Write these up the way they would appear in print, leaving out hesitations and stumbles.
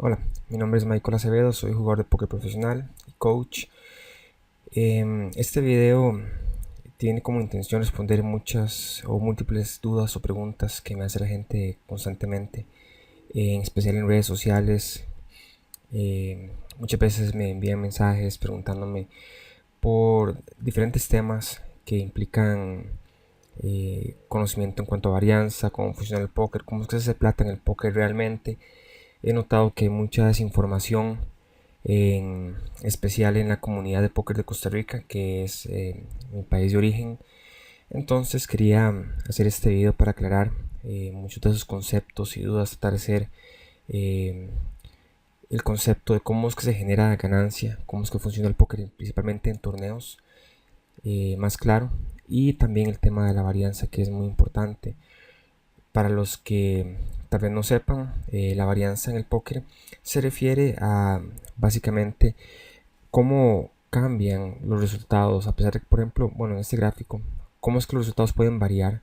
Hola, mi nombre es Michael Acevedo, soy jugador de póker profesional y coach. Este video tiene como intención responder muchas o múltiples dudas o preguntas que me hace la gente constantemente, en especial en redes sociales. Muchas veces me envían mensajes preguntándome por diferentes temas que implican conocimiento en cuanto a varianza, cómo funciona el póker, cómo es que se hace plata en el póker realmente. He notado que hay mucha desinformación, en especial en la comunidad de póker de Costa Rica, que es mi país de origen. Entonces quería hacer este video para aclarar muchos de esos conceptos y dudas, tratar de hacer eh, el concepto de cómo es que se genera ganancia, cómo es que funciona el póker, principalmente en torneos, más claro, y también el tema de la varianza, que es muy importante. Para los que tal vez no sepan, la varianza en el póker se refiere a básicamente cómo cambian los resultados, a pesar de que, por ejemplo, bueno, en este gráfico, cómo es que los resultados pueden variar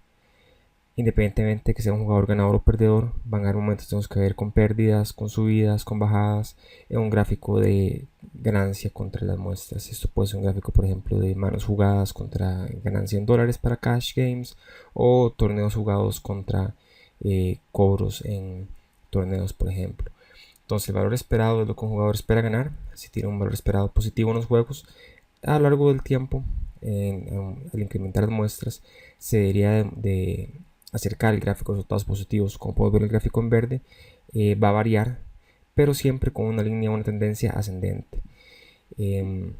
independientemente de que sea un jugador ganador o perdedor. Van a haber momentos que tenemos que ver con pérdidas, con subidas, con bajadas, en un gráfico de ganancia contra las muestras. Esto puede ser un gráfico, por ejemplo, de manos jugadas contra ganancia en dólares para cash games, o torneos jugados contra cobros en torneos, por ejemplo. Entonces el valor esperado es lo que un jugador espera ganar. Si tiene un valor esperado positivo en los juegos, a lo largo del tiempo, al incrementar las muestras, se debería de acercar el gráfico de resultados positivos. Como podemos ver, el gráfico en verde va a variar, pero siempre con una línea o una tendencia ascendente. Eh,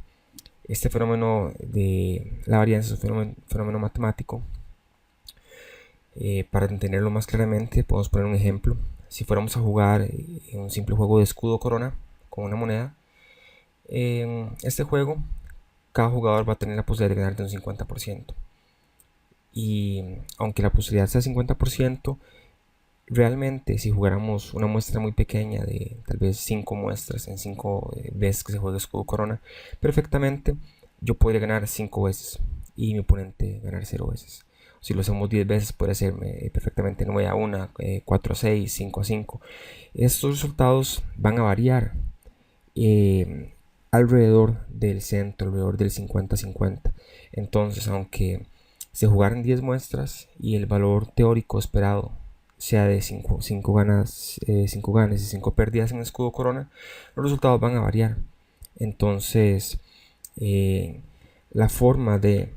este fenómeno de la varianza es un fenómeno matemático. Para entenderlo más claramente, podemos poner un ejemplo. Si fuéramos a jugar en un simple juego de escudo corona con una moneda, en este juego cada jugador va a tener la posibilidad de ganar de un 50%. Y aunque la posibilidad sea 50%, realmente si jugáramos una muestra muy pequeña de tal vez 5 muestras en 5 veces que se juega escudo corona, perfectamente yo podría ganar 5 veces y mi oponente ganar 0 veces. Si lo hacemos 10 veces puede ser perfectamente 9 a 1, 4 a 6, 5 a 5. Estos resultados van a variar eh, alrededor del centro, alrededor del 50-50. Entonces, aunque se jugaran 10 muestras y el valor teórico esperado sea de 5 ganas, 5 ganas y 5 pérdidas en escudo corona, los resultados van a variar. Entonces, eh, la forma de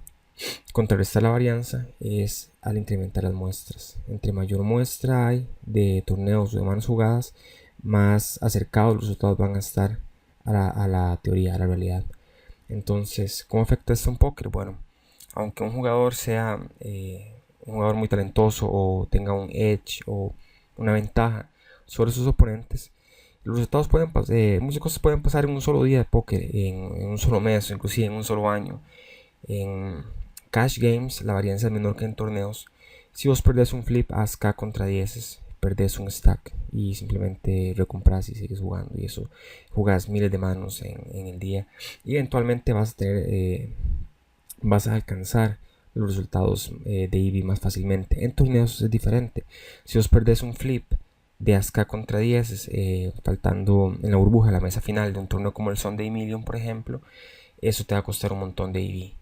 contrarrestar la varianza es al incrementar las muestras. Entre mayor muestra hay de torneos o de manos jugadas, más acercados los resultados van a estar a la teoría, a la realidad. Entonces, ¿cómo afecta esto en póker? Bueno, aunque un jugador sea un jugador muy talentoso o tenga un edge o una ventaja sobre sus oponentes, los resultados pueden pasar, muchas cosas pueden pasar en un solo día de póker, en un solo mes, o inclusive en un solo año. En cash games la varianza es menor que en torneos. Si vos perdés un flip, haz K contra 10, perdés un stack y simplemente recompras y sigues jugando. Y eso jugás miles de manos en el día. Y eventualmente vas a alcanzar los resultados de EV más fácilmente. En torneos es diferente. Si vos perdés un flip de Aska contra 10, faltando en la burbuja la mesa final de un torneo como el Sunday Million, por ejemplo, eso te va a costar un montón de EV.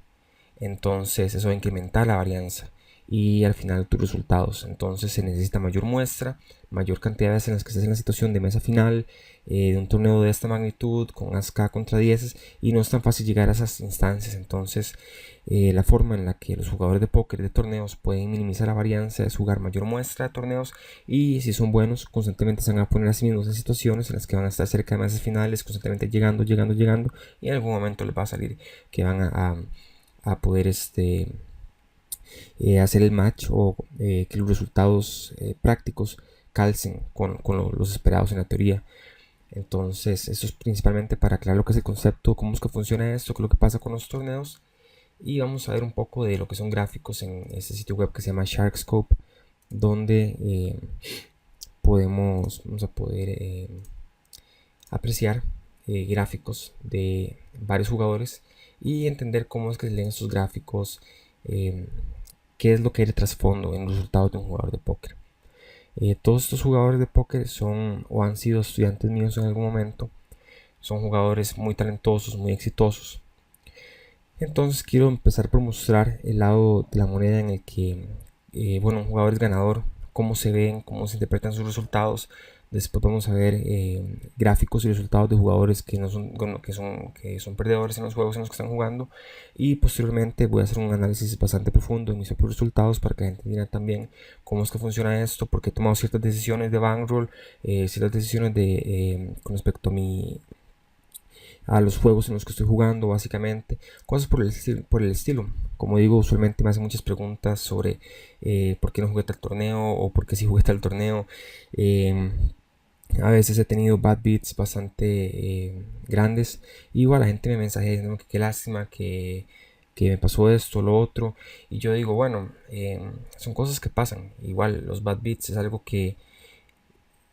Entonces eso va a incrementar la varianza y al final tus resultados. Entonces se necesita mayor muestra, mayor cantidad de veces en las que estés en la situación de mesa final de un torneo de esta magnitud con ASK contra 10, y no es tan fácil llegar a esas instancias. Entonces la forma en la que los jugadores de póker de torneos pueden minimizar la varianza es jugar mayor muestra de torneos, y si son buenos constantemente se van a poner a sí mismos en situaciones en las que van a estar cerca de mesas finales, constantemente llegando, y en algún momento les va a salir que van a poder hacer el match, o que los resultados prácticos calcen con los esperados en la teoría. Entonces, esto es principalmente para aclarar lo que es el concepto, cómo es que funciona esto, qué es lo que pasa con los torneos. Y vamos a ver un poco de lo que son gráficos en este sitio web que se llama SharkScope, donde vamos a poder apreciar gráficos de varios jugadores y entender cómo es que se leen estos gráficos, eh, qué es lo que hay de trasfondo en los resultados de un jugador de póker. Todos estos jugadores de póker son o han sido estudiantes míos en algún momento. Son jugadores muy talentosos, muy exitosos. Entonces quiero empezar por mostrar el lado de la moneda en el que, un jugador es ganador, cómo se ven, cómo se interpretan sus resultados. Después vamos a ver gráficos y resultados de jugadores que, no son, que son perdedores en los juegos en los que están jugando. Y posteriormente voy a hacer un análisis bastante profundo de mis propios resultados para que la gente entienda también cómo es que funciona esto, porque he tomado ciertas decisiones de bankroll, ciertas decisiones con respecto a los juegos en los que estoy jugando, básicamente, cosas por el estilo. Como digo, usualmente me hacen muchas preguntas sobre por qué no jugué tal torneo o por qué sí jugué tal torneo. A veces he tenido bad beats bastante grandes. Y igual la gente me mensajea diciendo que qué lástima, que me pasó esto, lo otro. Y yo digo, bueno, son cosas que pasan. Igual los bad beats es algo que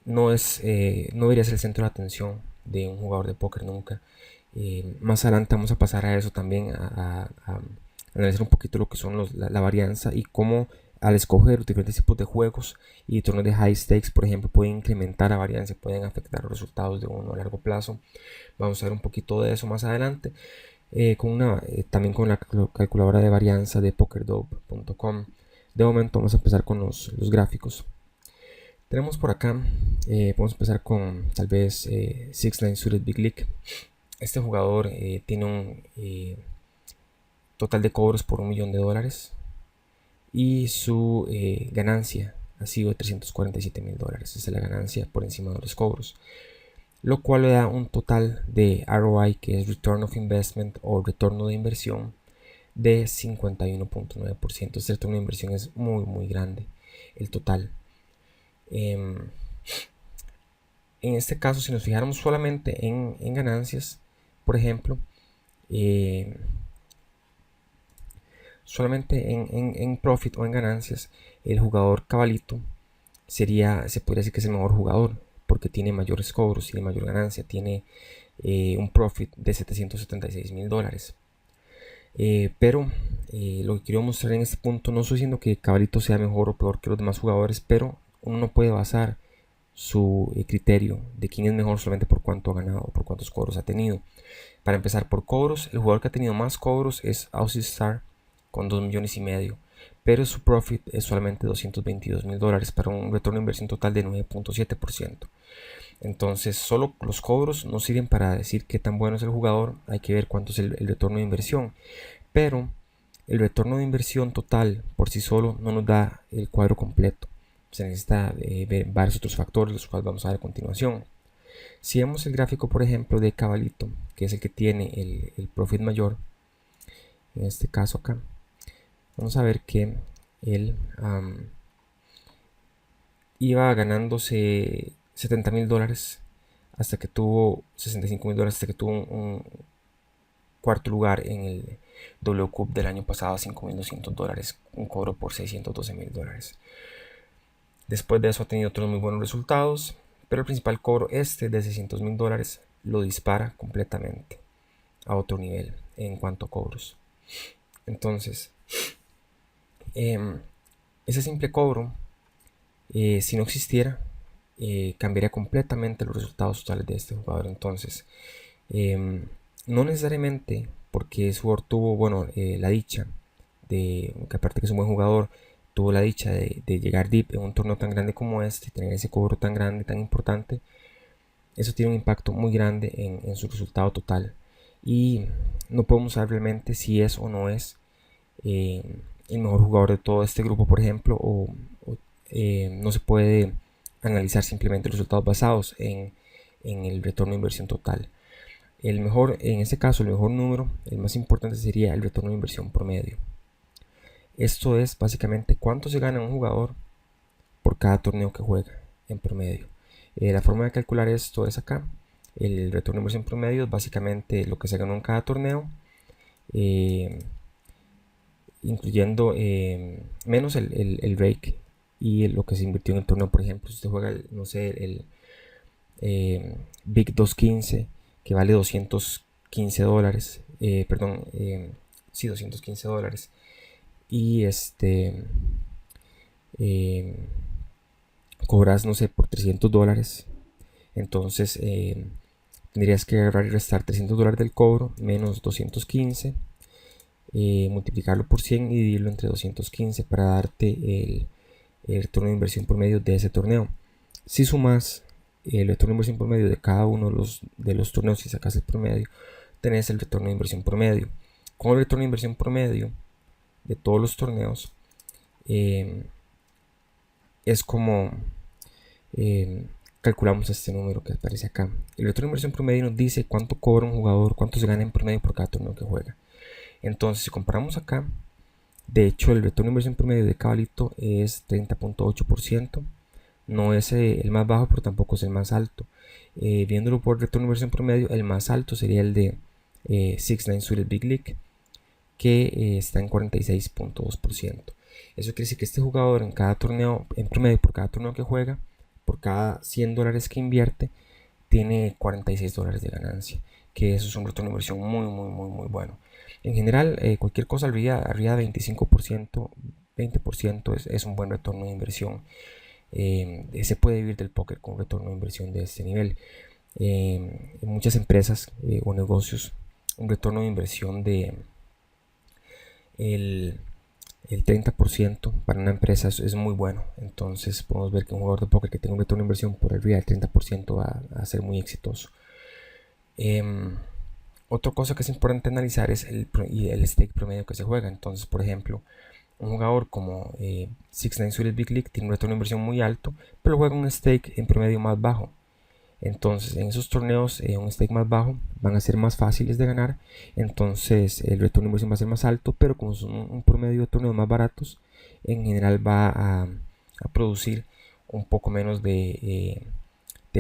no debería ser el centro de atención de un jugador de póker nunca. Más adelante vamos a pasar a eso también, a analizar un poquito lo que son la varianza y cómo al escoger diferentes tipos de juegos y torneos de high stakes, por ejemplo, pueden incrementar la varianza, pueden afectar los resultados de uno a largo plazo. Vamos a ver un poquito de eso más adelante. También con la calculadora de varianza de pokerdope.com. De momento vamos a empezar con los gráficos. Tenemos por acá, vamos a empezar con tal vez 6ix9ine Suited Big League. Este jugador tiene un total de cobros por $1.000.000 y su ganancia ha sido de $347.000. Esa es la ganancia por encima de los cobros, lo cual le da un total de ROI, que es Return of Investment o retorno de inversión, de 51.9%. Este retorno de inversión es muy grande, el total. En este caso, si nos fijáramos solamente en ganancias, por ejemplo, solamente en profit o en ganancias, el jugador cabalito se podría decir que es el mejor jugador, porque tiene mayores cobros, tiene mayor ganancia, tiene un profit de $776.000. Pero lo que quiero mostrar en este punto, no estoy diciendo que cabalito sea mejor o peor que los demás jugadores, pero uno no puede basar su criterio de quién es mejor solamente por cuánto ha ganado o por cuántos cobros ha tenido. Para empezar, por cobros, el jugador que ha tenido más cobros es Aussie Star con 2.5 millones, pero su profit es solamente $222.000 para un retorno de inversión total de 9.7%. Entonces, solo los cobros no sirven para decir qué tan bueno es el jugador, hay que ver cuánto es el retorno de inversión. Pero el retorno de inversión total por sí solo no nos da el cuadro completo. Se necesita ver varios otros factores, los cuales vamos a ver a continuación. Si vemos el gráfico, por ejemplo, de cabalito, que es el que tiene el profit mayor, en este caso acá, vamos a ver que él iba ganándose $70.000 hasta que tuvo $65.000, hasta que tuvo un cuarto lugar en el W Cup del año pasado, $5.200, un cobro por $612.000. Después de eso ha tenido otros muy buenos resultados, pero el principal cobro de $600.000 lo dispara completamente a otro nivel en cuanto a cobros. Entonces, ese simple cobro, si no existiera, cambiaría completamente los resultados totales de este jugador. Entonces, no necesariamente porque ese jugador tuvo, la dicha de, que aparte que es un buen jugador, tuvo la dicha de llegar deep en un torneo tan grande como este, tener ese cobro tan grande, tan importante, eso tiene un impacto muy grande en su resultado total. Y no podemos saber realmente si es o no es el mejor jugador de todo este grupo, por ejemplo, o no se puede analizar simplemente los resultados basados en el retorno de inversión total. En este caso, el mejor número, el más importante sería el retorno de inversión promedio. Esto es básicamente cuánto se gana un jugador por cada torneo que juega en promedio. La forma de calcular esto es acá. El retorno de inversión promedio es básicamente lo que se ganó en cada torneo, incluyendo menos el rake y lo que se invirtió en el torneo. Por ejemplo, si usted juega, no sé, el Big 215, que vale $215, sí, $215, y cobras, no sé, por $300. Entonces tendrías que agarrar y restar $300 del cobro menos 215, multiplicarlo por 100 y dividirlo entre 215 para darte el retorno de inversión por medio de ese torneo. Si sumas el retorno de inversión por medio de cada uno de los torneos y sacas el promedio, tenés el retorno de inversión promedio. Con el retorno de inversión promedio de todos los torneos, es como calculamos este número que aparece acá. El retorno de inversión promedio nos dice cuánto cobra un jugador, cuánto se gana en promedio por cada torneo que juega. Entonces, si comparamos acá, de hecho el retorno de inversión promedio de Cabalito es 30.8%. No es el más bajo, pero tampoco es el más alto. Viéndolo por retorno de inversión promedio, el más alto sería el de 6ix9ine Suited Big League, que está en 46.2%. Eso quiere decir que este jugador en cada torneo, en promedio por cada torneo que juega, por cada $100 que invierte, tiene $46 de ganancia, que eso es un retorno de inversión muy bueno. En general, cualquier cosa arriba de 25%, 20% es un buen retorno de inversión. Se puede vivir del póker con un retorno de inversión de este nivel. En muchas empresas o negocios, un retorno de inversión de el 30% para una empresa es muy bueno. Entonces podemos ver que un jugador de póker que tenga un retorno de inversión por arriba del 30% va a ser muy exitoso. Otra cosa que es importante analizar es el stake promedio que se juega. Entonces, por ejemplo, un jugador como 6ix9ine Suited Big League tiene un retorno de inversión muy alto, pero juega un stake en promedio más bajo. Entonces, en esos torneos, un stake más bajo van a ser más fáciles de ganar. Entonces, el retorno de inversión va a ser más alto, pero como son un promedio de torneos más baratos, en general va a producir un poco menos de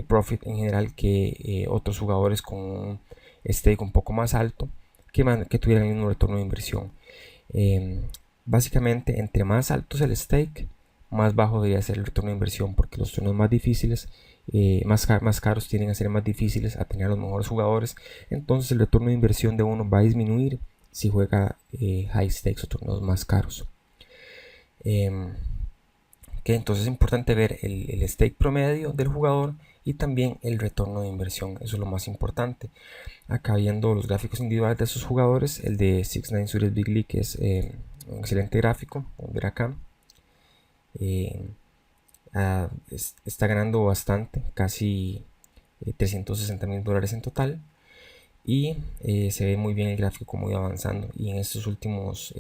profit en general que otros jugadores con un stake un poco más alto que tuvieran el mismo retorno de inversión. Básicamente, entre más alto es el stake, más bajo debería ser el retorno de inversión, porque los torneos más difíciles, más caros, tienden a ser más difíciles, a tener a los mejores jugadores. Entonces el retorno de inversión de uno va a disminuir si juega high stakes o torneos más caros. Entonces es importante ver el stake promedio del jugador y también el retorno de inversión. Eso es lo más importante. Acá viendo los gráficos individuales de esos jugadores, el de 6ix9ine Suited Big League es un excelente gráfico. Vamos a ver acá. Está ganando bastante, casi $360,000 en total. Y se ve muy bien el gráfico como iba avanzando. Y en estos últimos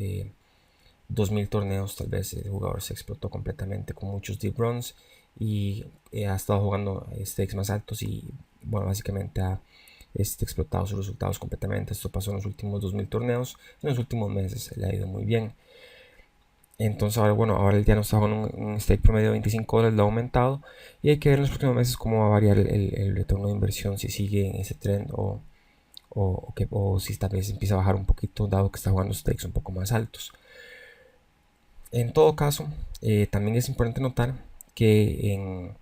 2000 torneos tal vez el jugador se explotó completamente con muchos deep runs y ha estado jugando stakes más altos y bueno, básicamente ha explotado sus resultados completamente. Esto pasó en los últimos 2000 torneos, en los últimos meses le ha ido muy bien. Entonces ahora él ya no está con un stake promedio de $25, lo ha aumentado y hay que ver en los próximos meses cómo va a variar el retorno de inversión, si sigue en ese trend o si tal vez empieza a bajar un poquito dado que está jugando stakes un poco más altos. En todo caso, también es importante notar que en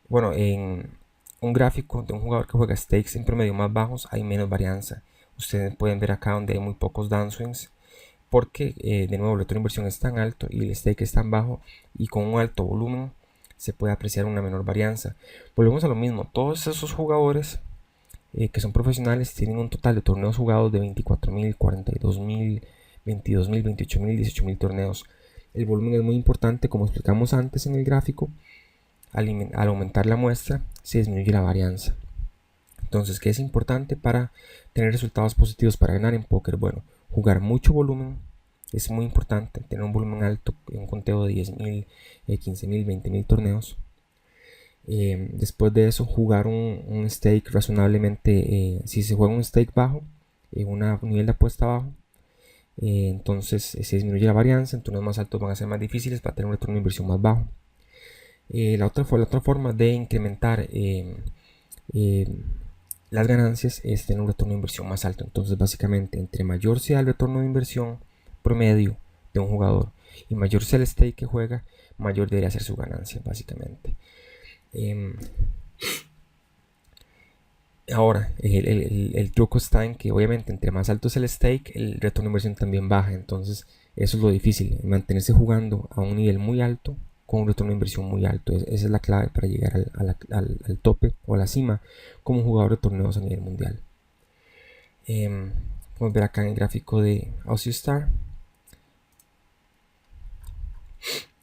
un gráfico de un jugador que juega stakes en promedio más bajos hay menos varianza. Ustedes pueden ver acá donde hay muy pocos downswings, porque de nuevo el retorno de inversión es tan alto y el stake es tan bajo, y con un alto volumen se puede apreciar una menor varianza. Volvemos a lo mismo, todos esos jugadores que son profesionales tienen un total de torneos jugados de 24.000, 42.000, 22.000, 28.000, 18.000 torneos. El volumen es muy importante, como explicamos antes en el gráfico. Al aumentar la muestra se disminuye la varianza. Entonces, ¿qué es importante para tener resultados positivos para ganar en póker? Bueno, jugar mucho volumen es muy importante, tener un volumen alto, un conteo de 10.000, 15.000, 20.000 torneos. Después de eso, jugar un stake razonablemente. Si se juega un stake bajo, un nivel de apuesta bajo, entonces se disminuye la varianza. En torneos más altos van a ser más difíciles para tener un retorno de inversión más bajo. La otra forma de incrementar las ganancias es tener un retorno de inversión más alto. Entonces básicamente, entre mayor sea el retorno de inversión promedio de un jugador y mayor sea el stake que juega, mayor debería ser su ganancia básicamente. Ahora, el truco está en que obviamente entre más alto es el stake, el retorno de inversión también baja. Entonces eso es lo difícil, mantenerse jugando a un nivel muy alto con un retorno de inversión muy alto. Esa es la clave para llegar al tope o a la cima como jugador de torneos a nivel mundial. Podemos ver acá en el gráfico de Aussie Star.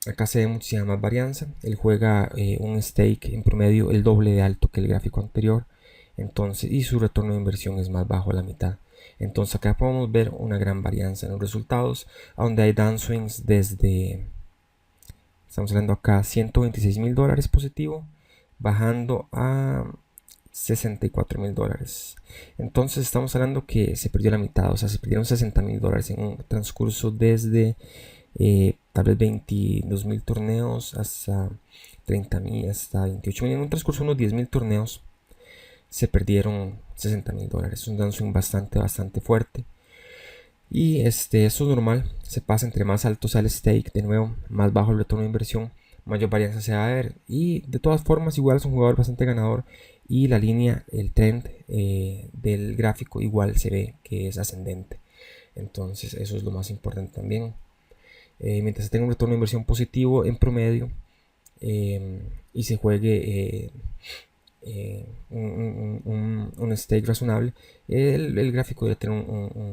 Acá se ve muchísima más varianza. Él juega un stake en promedio el doble de alto que el gráfico anterior. Entonces, y su retorno de inversión es más bajo a la mitad. Entonces acá podemos ver una gran varianza en los resultados, donde hay downswings desde, estamos hablando acá, $126,000 positivo, bajando a $64,000. Entonces estamos hablando que se perdió la mitad, o sea, se perdieron $60,000 en un transcurso desde tal vez 22,000 torneos hasta 30,000, hasta 28,000. En un transcurso de unos 10,000 torneos se perdieron $60,000. Es un downswing bastante fuerte. Y eso es normal, se pasa entre más alto sea el stake, de nuevo, más bajo el retorno de inversión, mayor varianza se va a ver. Y de todas formas, igual es un jugador bastante ganador. Y la línea, el trend del gráfico, igual se ve que es ascendente. Entonces, eso es lo más importante también. Mientras se tenga un retorno de inversión positivo en promedio y se juegue un stake razonable, el gráfico debe tener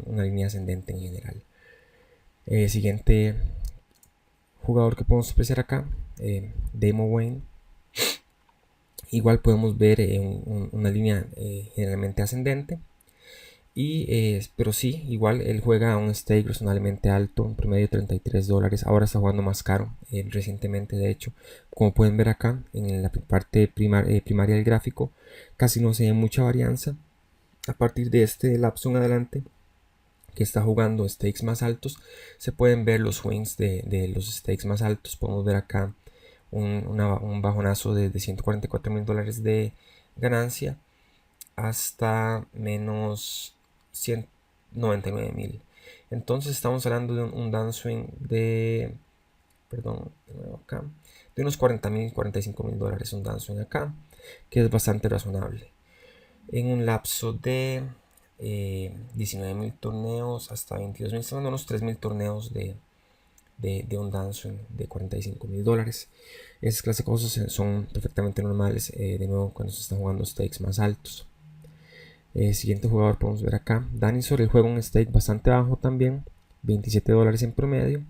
una línea ascendente en general. Siguiente jugador que podemos apreciar acá, Demo Wayne. Igual podemos ver una línea generalmente ascendente. Pero sí, igual él juega a un stake razonablemente alto, en promedio $33. Ahora está jugando más caro, recientemente de hecho. Como pueden ver acá, en la parte primaria del gráfico, casi no se ve mucha varianza. A partir de este lapso en adelante, que está jugando stakes más altos, se pueden ver los swings de los stakes más altos. Podemos ver acá un bajonazo de $144,000 de ganancia hasta menos 199,000. Entonces estamos hablando de un downswing de, perdón, acá, de unos $40,000, $45,000, un downswing acá, que es bastante razonable. En un lapso de 19,000 torneos hasta 22,000, estamos hablando de unos 3,000 torneos de un downswing de $45,000. Esas clases de cosas son perfectamente normales, de nuevo, cuando se están jugando stakes más altos. Siguiente jugador podemos ver acá, Dinosaur. Él juega un stake bastante bajo también, $27 en promedio.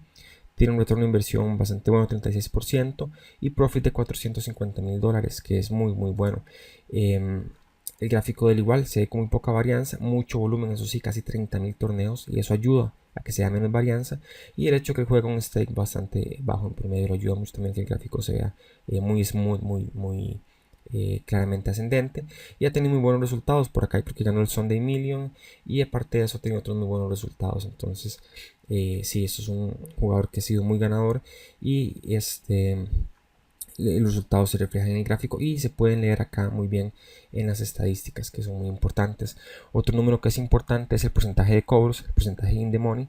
Tiene un retorno de inversión bastante bueno, 36%, y profit de $450,000, que es muy bueno. El gráfico del igual se ve con muy poca varianza, mucho volumen, eso sí, casi 30,000 torneos, y eso ayuda a que sea menos varianza. Y el hecho de que juega un stake bastante bajo en promedio lo ayuda mucho también, que el gráfico se vea muy smooth, muy claramente ascendente, y ha tenido muy buenos resultados. Por acá creo que ganó el Sunday Million, y aparte de eso ha tenido otros muy buenos resultados. Entonces sí, esto es un jugador que ha sido muy ganador, y los resultados se reflejan en el gráfico y se pueden leer acá muy bien en las estadísticas, que son muy importantes. Otro número que es importante es el porcentaje de cobros, el porcentaje in the money,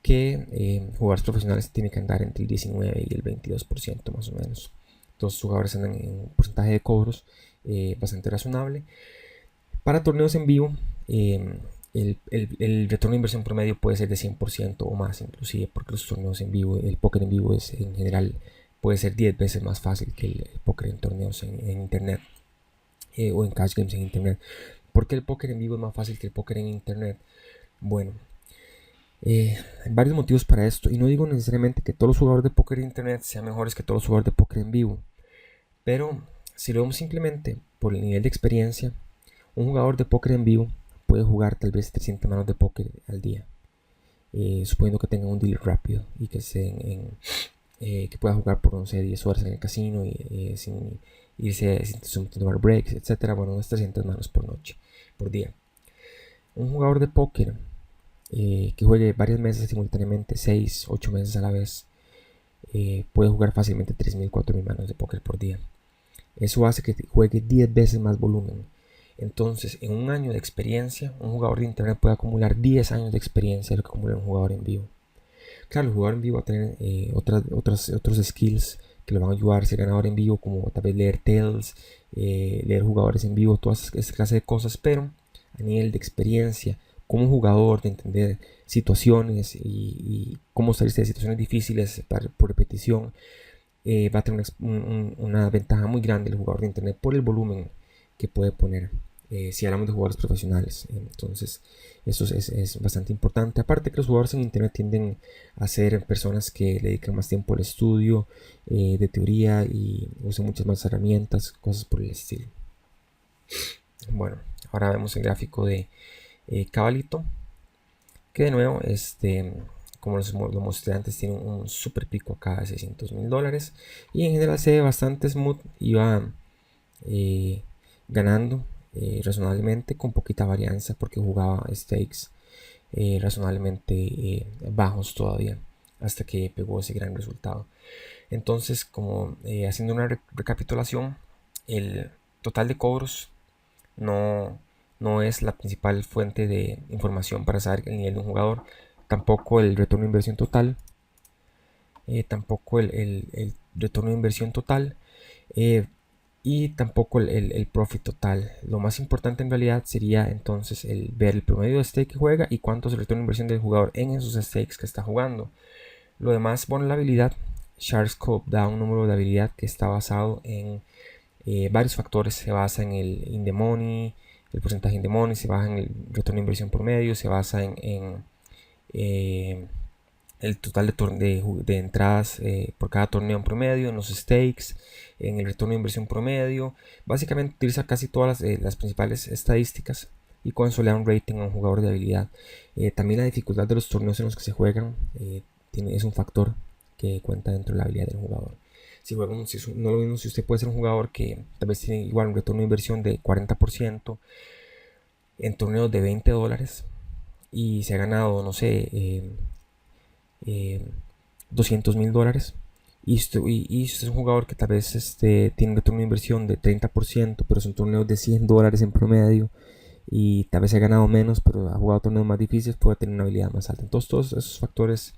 que jugadores profesionales tienen que andar entre el 19 y el 22% más o menos. Todos los jugadores andan en un porcentaje de cobros bastante razonable. Para torneos en vivo, el retorno de inversión promedio puede ser de 100% o más, inclusive, porque los torneos en vivo, el póker en vivo es en general puede ser 10 veces más fácil que el póker en torneos en internet, o en cash games en internet. ¿Por qué el póker en vivo es más fácil que el póker en internet? Bueno, hay varios motivos para esto, y no digo necesariamente que todos los jugadores de póker en internet sean mejores que todos los jugadores de póker en vivo, pero si lo vemos simplemente por el nivel de experiencia, un jugador de póker en vivo puede jugar tal vez 300 manos de póker al día, suponiendo que tenga un deal rápido y que que pueda jugar por 10 horas en el casino, y sin irse, sin tomar breaks, etcétera. Bueno, unas 300 manos por noche, por día. Un jugador de póker que juegue varias mesas simultáneamente, 6, 8 meses a la vez, puede jugar fácilmente 3,000, 4,000 manos de póker por día. Eso hace que juegue 10 veces más volumen. Entonces, en un año de experiencia, un jugador de internet puede acumular 10 años de experiencia de lo que acumula un jugador en vivo. Claro, el jugador en vivo va a tener otros skills que le van a ayudar a ser ganador en vivo, como tal vez leer tells, leer jugadores en vivo, todas esas clases de cosas, pero a nivel de experiencia como jugador, de entender situaciones y cómo salirse de situaciones difíciles por repetición, va a tener una ventaja muy grande el jugador de internet por el volumen que puede poner. Si hablamos de jugadores profesionales, entonces eso es bastante importante. Aparte que los jugadores en internet tienden a ser personas que le dedican más tiempo al estudio de teoría y usan muchas más herramientas, cosas por el estilo. Bueno, ahora vemos el gráfico de Cabalito, que de nuevo como lo mostré antes, tiene un super pico acá de $600,000 y en general se ve bastante smooth y va ganando razonablemente con poquita varianza porque jugaba stakes razonablemente bajos todavía hasta que pegó ese gran resultado. Entonces, como haciendo una recapitulación, el total de cobros no es la principal fuente de información para saber el nivel de un jugador, tampoco el retorno de inversión total, el retorno de inversión total, y tampoco el profit total. Lo más importante en realidad sería entonces el ver el promedio de stake que juega y cuánto es el retorno de inversión del jugador en esos stakes que está jugando. Lo demás, bueno, la habilidad. Sharkscope da un número de habilidad que está basado en varios factores. Se basa en el in the money, el porcentaje in the money, se basa en el retorno de inversión promedio, se basa en el total de entradas por cada torneo en promedio, en los stakes, en el retorno de inversión promedio. Básicamente utiliza casi todas las principales estadísticas y con eso le da un rating a un jugador de habilidad. También la dificultad de los torneos en los que se juegan es un factor que cuenta dentro de la habilidad del jugador. No lo mismo si usted puede ser un jugador que tal vez tiene igual un retorno de inversión de 40% en torneos de $20 y se ha ganado, no sé, $200,000 y usted es un jugador que tal vez tiene un retorno de inversión de 30%, pero son torneos de $100 en promedio y tal vez ha ganado menos, pero ha jugado torneos más difíciles, puede tener una habilidad más alta. Entonces todos esos factores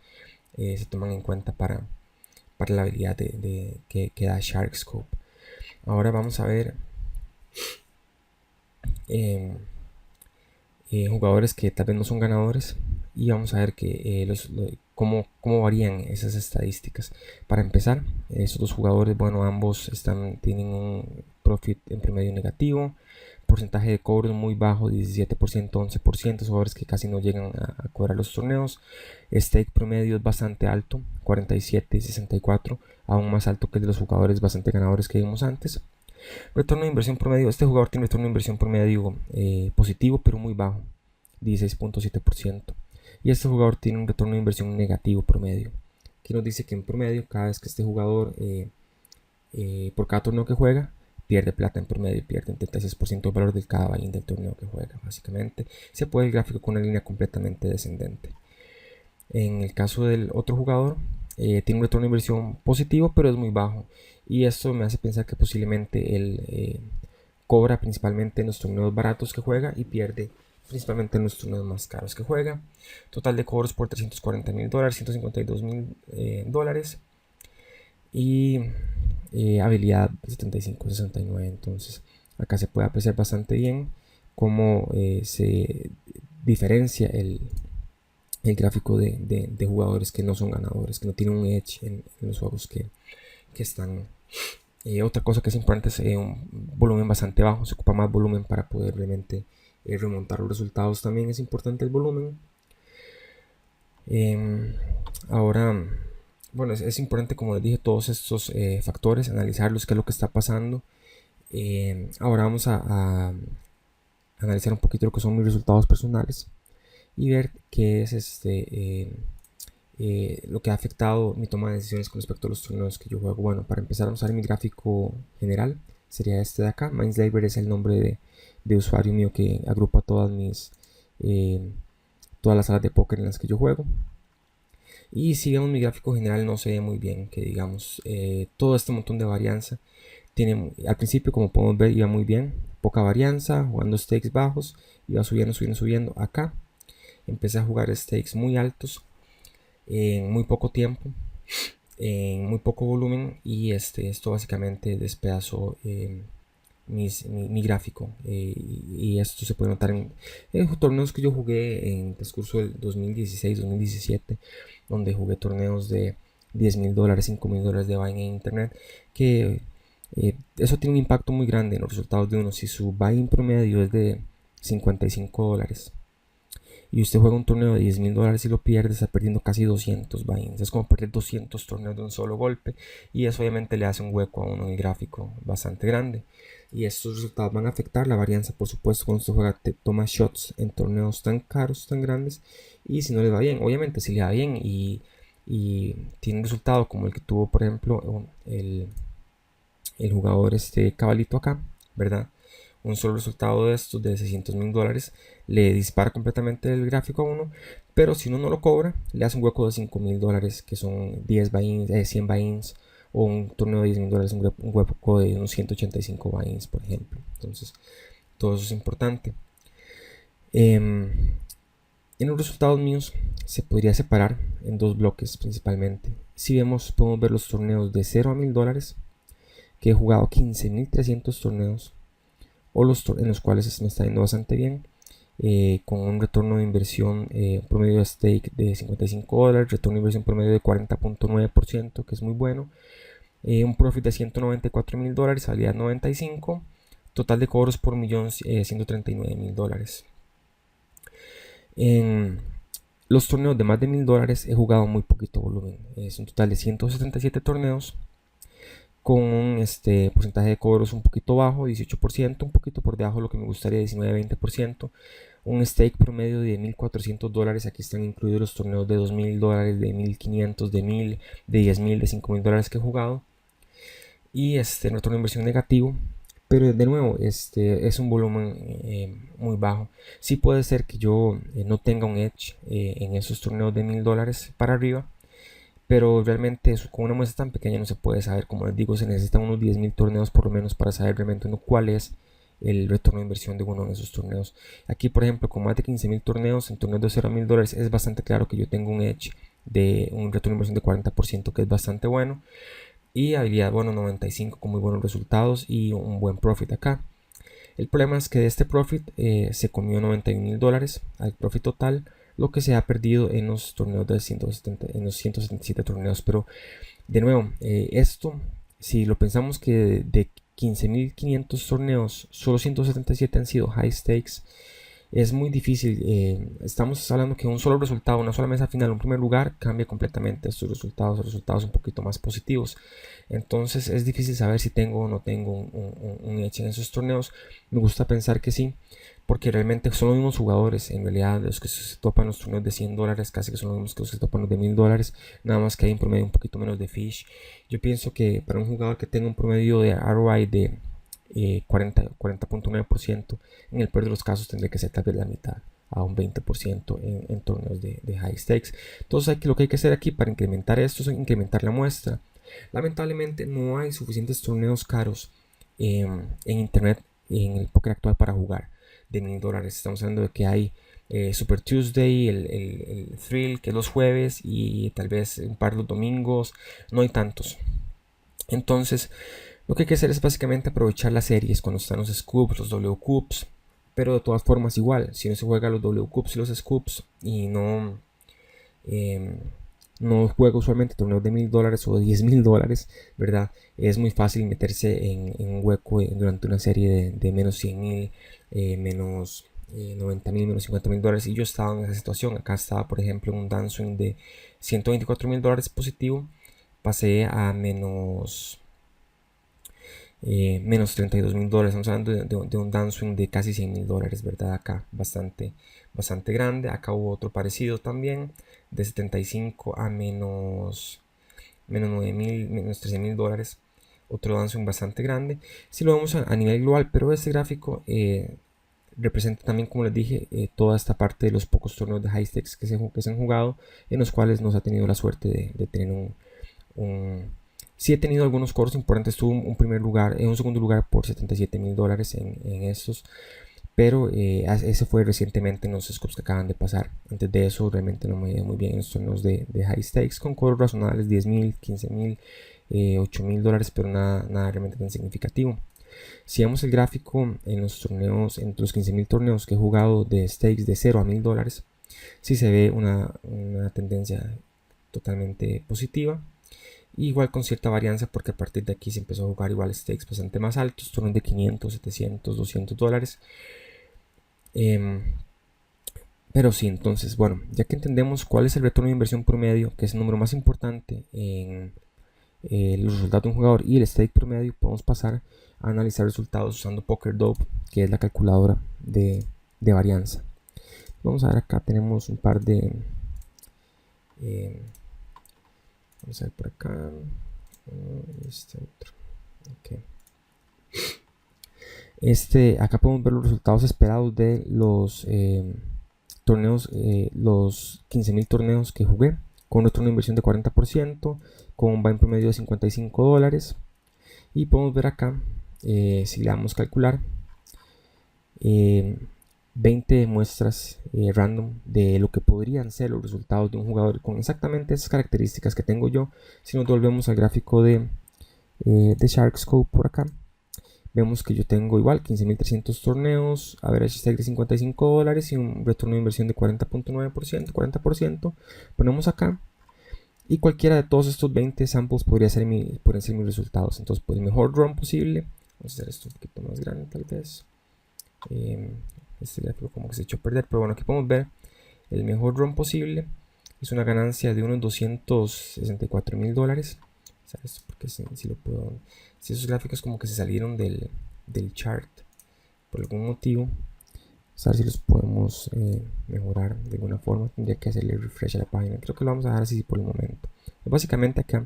se toman en cuenta para la habilidad que da Sharkscope. Ahora vamos a ver jugadores que tal vez no son ganadores y vamos a ver cómo varían esas estadísticas. Para empezar, esos dos jugadores, bueno, ambos tienen un profit en promedio negativo, porcentaje de cobros muy bajo, 17%, 11%, jugadores que casi no llegan a cobrar los torneos. Stake promedio es bastante alto, 47 y 64, aún más alto que el de los jugadores bastante ganadores que vimos antes. Retorno de inversión promedio, este jugador tiene retorno de inversión promedio positivo pero muy bajo, 16.7%. Y este jugador tiene un retorno de inversión negativo promedio, que nos dice que en promedio cada vez que este jugador por cada torneo que juega pierde plata en promedio, pierde un 36% del valor de cada buy-in del torneo que juega. Básicamente se puede el gráfico con una línea completamente descendente. En el caso del otro jugador tiene un retorno de inversión positivo pero es muy bajo, y esto me hace pensar que posiblemente él cobra principalmente en los torneos baratos que juega y pierde principalmente en los torneos más caros que juega. Total de cobros por $340,000, $152,000 y habilidad 75-69. Entonces acá se puede apreciar bastante bien cómo se diferencia el gráfico de jugadores que no son ganadores, que no tienen un edge en los juegos que están. Otra cosa que es importante es un volumen bastante bajo, se ocupa más volumen para poder realmente remontar los resultados. También es importante el volumen. Ahora, bueno, es importante, como les dije, todos estos factores, analizarlos, qué es lo que está pasando. Ahora vamos a analizar un poquito lo que son mis resultados personales y ver qué es lo que ha afectado mi toma de decisiones con respecto a los torneos que yo juego. Bueno, para empezar vamos a ver mi gráfico general, sería este de acá. Mindslaver es el nombre de usuario mío que agrupa todas las salas de póker en las que yo juego. Y si vemos mi gráfico general, no se ve muy bien, que digamos, todo este montón de varianza al principio, como podemos ver, iba muy bien, poca varianza, jugando stakes bajos, iba subiendo. Acá empecé a jugar stakes muy altos en muy poco tiempo, en muy poco volumen, y esto básicamente despedazó mi gráfico, y esto se puede notar en torneos que yo jugué en el transcurso del 2016-2017, donde jugué torneos de $10,000, $5,000 de buy-in en internet, que eso tiene un impacto muy grande en los resultados de uno. Si su buy-in promedio es de $55 y usted juega un torneo de $10,000 y lo pierde, está perdiendo casi 200 buy-ins. Es como perder 200 torneos de un solo golpe, y eso obviamente le hace un hueco a uno en el gráfico bastante grande. Y estos resultados van a afectar la varianza, por supuesto, cuando usted juega, toma shots en torneos tan caros, tan grandes, y si no le va bien. Obviamente si le va bien y tiene un resultado como el que tuvo, por ejemplo, el jugador cabalito acá, ¿verdad? Un solo resultado de estos de $600,000 le dispara completamente el gráfico a uno, pero si uno no lo cobra, le hace un hueco de $5,000, que son 10 buy-ins, 100 buy-ins, o un torneo de $10,000, un hueco de unos 185 buy-ins, por ejemplo. Entonces, todo eso es importante. En los resultados míos se podría separar en dos bloques principalmente. Si vemos, podemos ver los torneos de $0 a $1,000, que he jugado 15,300 torneos, o en los cuales me está yendo bastante bien, con un retorno de inversión promedio de stake de $55, retorno de inversión promedio de 40.9%, que es muy bueno, un profit de $194,000, salida 95, total de cobros por millón $139,000. En los torneos de más de $1,000 he jugado muy poquito volumen, es un total de 177 torneos, con un porcentaje de cobros un poquito bajo, 18%, un poquito por debajo de lo que me gustaría, 19-20%, un stake promedio de $1,400. Aquí están incluidos los torneos de $2,000, de $1,500, de $1,000, de $10,000, de $5,000 que he jugado, y retorno de inversión negativo, pero de nuevo es un volumen muy bajo. Sí puede ser que yo no tenga un edge en esos torneos de $1,000 para arriba, pero realmente eso, con una muestra tan pequeña no se puede saber. Como les digo, se necesitan unos 10,000 torneos por lo menos para saber realmente cuál es el retorno de inversión de uno en esos torneos. Aquí, por ejemplo, con más de 15,000 torneos en torneos de $0 a $1,000, es bastante claro que yo tengo un edge de un retorno de inversión de 40%, que es bastante bueno, y habilidad, bueno, 95, con muy buenos resultados y un buen profit acá. El problema es que de este profit se comió $91,000 al profit total, lo que se ha perdido en los torneos de 170, en los 177 torneos. Pero de nuevo, esto, si lo pensamos que de 15,500 torneos, solo 177 han sido high stakes, es muy difícil. Estamos hablando que un solo resultado, una sola mesa final, un primer lugar, cambia completamente estos resultados un poquito más positivos. Entonces es difícil saber si tengo o no tengo un edge en esos torneos. Me gusta pensar que sí, porque realmente son los mismos jugadores, en realidad los que se topan los torneos de $100 casi que son los mismos que los que se topan los de $1,000, nada más que hay un promedio un poquito menos de fish. Yo pienso que para un jugador que tenga un promedio de ROI de 40.9%, en el peor de los casos tendría que ser tal vez la mitad, a un 20% en torneos de high stakes. Entonces lo que hay que hacer aquí para incrementar esto es incrementar la muestra. Lamentablemente no hay suficientes torneos caros en internet, en el póker actual, para jugar de $1,000. Estamos hablando de que hay Super Tuesday, el Thrill, que es los jueves, y tal vez un par los domingos. No hay tantos. Entonces lo que hay que hacer es básicamente aprovechar las series cuando están los scoops, los W Cups, pero de todas formas igual, si no se juega los W Cups y los scoops y no juega usualmente torneos de $1,000 o de $10,000, ¿verdad? Es muy fácil meterse en un hueco durante una serie de menos 100,000, menos 90,000, menos $50,000, y yo estaba en esa situación. Acá estaba, por ejemplo, en un downswing de $124,000 positivo, pasé a menos $32,000. Estamos hablando de un downswing de casi $100,000, ¿verdad? Acá bastante grande. Acá hubo otro parecido también, de 75 a menos 9,000, menos $13,000, otro downswing bastante grande. Si lo vemos a nivel global, pero este gráfico representa también, como les dije, toda esta parte de los pocos torneos de high stakes que se han jugado, en los cuales nos ha tenido la suerte de tener sí he tenido algunos cobros importantes. Tuve un primer lugar, un segundo lugar por $77,000 en estos, pero ese fue recientemente en los scopes que acaban de pasar. Antes de eso realmente no me iba muy bien en los torneos de high stakes, con cobros razonables, $10,000, $15,000, $8,000, pero nada realmente tan significativo. Si vemos el gráfico en los torneos, entre los 15,000 torneos que he jugado de stakes de $0 a $1,000, sí se ve una tendencia totalmente positiva. igual con cierta varianza porque a partir de aquí se empezó a jugar igual stakes bastante más altos, torneos de 500, 700, $200. Pero sí, entonces, bueno, ya que entendemos cuál es el retorno de inversión promedio, que es el número más importante en los resultados de un jugador, y el stake promedio, podemos pasar a analizar resultados usando PokerDope, que es la calculadora de varianza. Vamos a ver, acá tenemos un par de... vamos a ver por acá. Este otro. Okay. Acá podemos ver los resultados esperados de los torneos, los 15.000 torneos que jugué, con un retorno de inversión de 40%, con un buy en promedio de $55. Y podemos ver acá, si le damos calcular, 20 muestras random de lo que podrían ser los resultados de un jugador con exactamente esas características que tengo yo. Si nos volvemos al gráfico de Sharkscope por acá, vemos que yo tengo igual 15.300 torneos, average stake de $55 y un retorno de inversión de 40.9%, 40%. Ponemos acá y cualquiera de todos estos 20 samples podrían ser mis resultados. Entonces, pues el mejor run posible, vamos a hacer esto un poquito más grande tal vez. Este gráfico como que se echó a perder, pero bueno, aquí podemos ver el mejor run posible. Es una ganancia de unos $264.000. ¿Sabes? Porque si lo puedo... Si esos gráficos como que se salieron del chart por algún motivo, a ver si los podemos mejorar de alguna forma. Tendría que hacerle refresh a la página. Creo que lo vamos a dejar así por el momento. Básicamente acá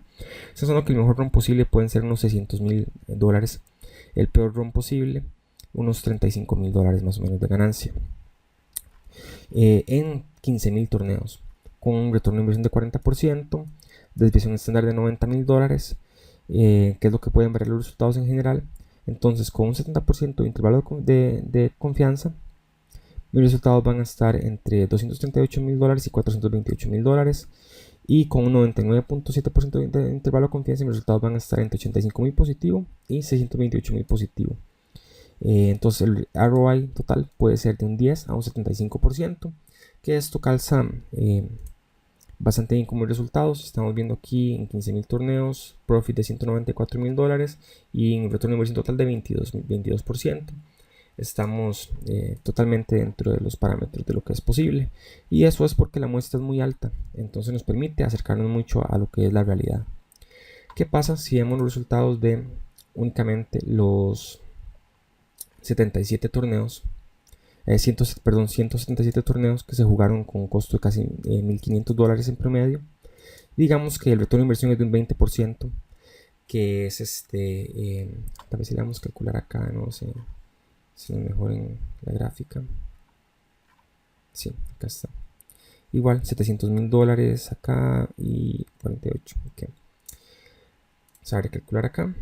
estamos hablando que el mejor run posible pueden ser unos $600.000. El peor run posible, unos $35.000 más o menos de ganancia. En 15.000 torneos, con un retorno de inversión de 40%, desviación estándar de $90.000, que es lo que pueden ver los resultados en general. Entonces, con un 70% de intervalo de confianza, mis resultados van a estar entre $238.000 y $428.000. Y con un 99.7% de intervalo de confianza, mis resultados van a estar entre 85.000 positivo y 628.000 positivo. Entonces el ROI total puede ser de un 10 a un 75%, que esto calza bastante bien como resultados. Estamos viendo aquí en 15.000 torneos, profit de $194.000 y un retorno de inversión total de 22%. Estamos totalmente dentro de los parámetros de lo que es posible, y eso es porque la muestra es muy alta, entonces nos permite acercarnos mucho a lo que es la realidad. ¿Qué pasa si vemos los resultados de únicamente los 77 torneos, 177 torneos que se jugaron con un costo de casi $1.500 en promedio? Digamos que el retorno de inversión es de un 20%, que es tal vez si le vamos a calcular acá, no sé si es mejor en la gráfica. Sí, acá está. Igual, $700.000 acá y 48. Okay. Vamos a ver, calcular acá.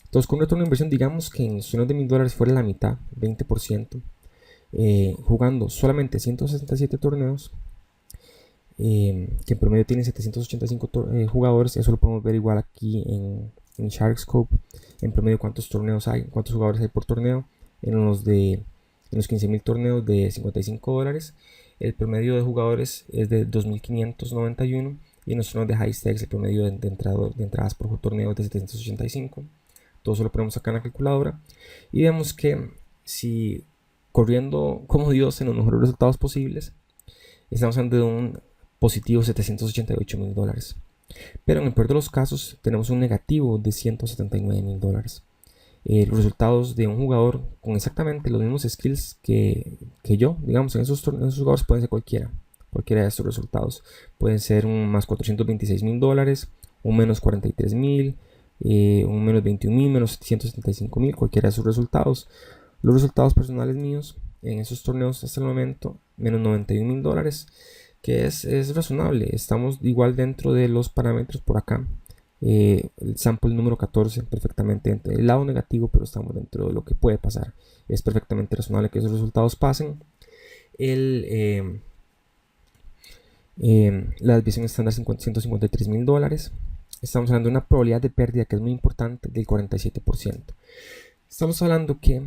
Entonces, con un retorno de inversión, digamos que en los de $1.000 fuera la mitad, 20%, jugando solamente 167 torneos, que en promedio tienen 785 jugadores. Eso lo podemos ver igual aquí en Sharkscope. En promedio, cuántos torneos hay, cuántos jugadores hay por torneo. En los 15.000 torneos de $55, el promedio de jugadores es de 2.591, y en los torneos de high stakes el promedio de entradas por torneo es de 785. Todo eso lo ponemos acá en la calculadora y vemos que si corriendo como Dios en los mejores resultados posibles, estamos hablando de un positivo $788.000. Pero en el peor de los casos tenemos un negativo de $179.000. Los resultados de un jugador con exactamente los mismos skills que yo, digamos, en esos jugadores pueden ser cualquiera de estos resultados. Pueden ser un más $426.000, un menos $43.000, un menos $21.000, menos $175.000, cualquiera de esos resultados. Los resultados personales míos en esos torneos hasta el momento, menos $91.000, que es razonable. Estamos igual dentro de los parámetros por acá. El sample número 14 perfectamente dentro del lado negativo, pero estamos dentro de lo que puede pasar. Es perfectamente razonable que esos resultados pasen. La desviación estándar es $153.000. Estamos hablando de una probabilidad de pérdida que es muy importante, del 47%. Estamos hablando que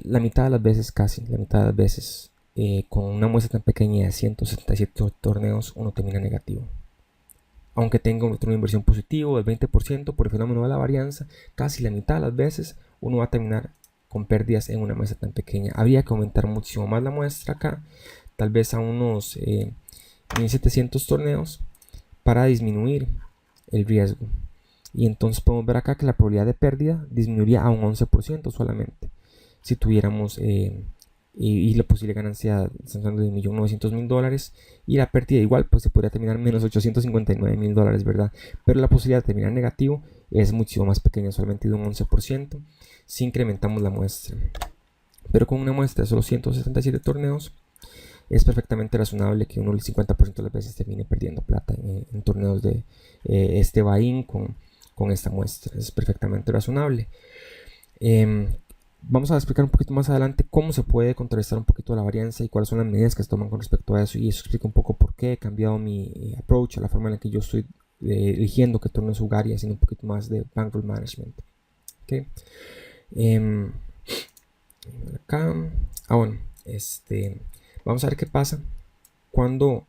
la mitad de las veces, casi la mitad de las veces, con una muestra tan pequeña de 167 torneos, uno termina negativo. aunque tenga un retorno de inversión positivo del 20% por el fenómeno de la varianza, casi la mitad de las veces uno va a terminar con pérdidas en una muestra tan pequeña. Habría que aumentar muchísimo más la muestra acá, tal vez a unos 1700 torneos, para disminuir el riesgo. Y entonces podemos ver acá que la probabilidad de pérdida disminuiría a un 11% solamente si tuviéramos y la posible ganancia de $1.900.000, y la pérdida igual pues se podría terminar menos $859.000, ¿verdad? Pero la posibilidad de terminar negativo es muchísimo más pequeña, solamente de un 11% si incrementamos la muestra. Pero con una muestra de solo 177 torneos es perfectamente razonable que uno el 50% de las veces termine perdiendo plata en torneos de este buy-in con esta muestra. Es perfectamente razonable. Vamos a explicar un poquito más adelante cómo se puede contrarrestar un poquito la varianza y cuáles son las medidas que se toman con respecto a eso, y eso explica un poco por qué he cambiado mi approach a la forma en la que yo estoy eligiendo qué torneos jugar y haciendo un poquito más de bankroll management. Okay. Acá, bueno, vamos a ver qué pasa cuando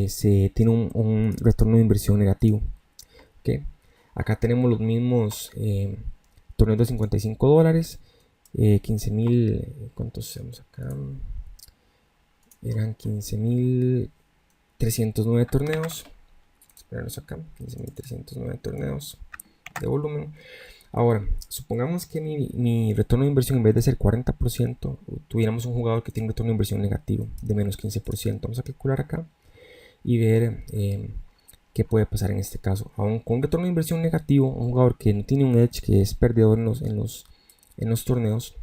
se tiene un retorno de inversión negativo. Okay. Acá tenemos los mismos torneos de $55, 15.000, ¿cuántos hacemos acá? Eran 15.309 torneos. Esperarnos acá, 15.309 torneos de volumen. Ahora, supongamos que mi retorno de inversión, en vez de ser 40%, tuviéramos un jugador que tiene un retorno de inversión negativo de menos 15%. Vamos a calcular acá y ver qué puede pasar en este caso. Aún con un retorno de inversión negativo, un jugador que no tiene un edge, que es perdedor en los torneos,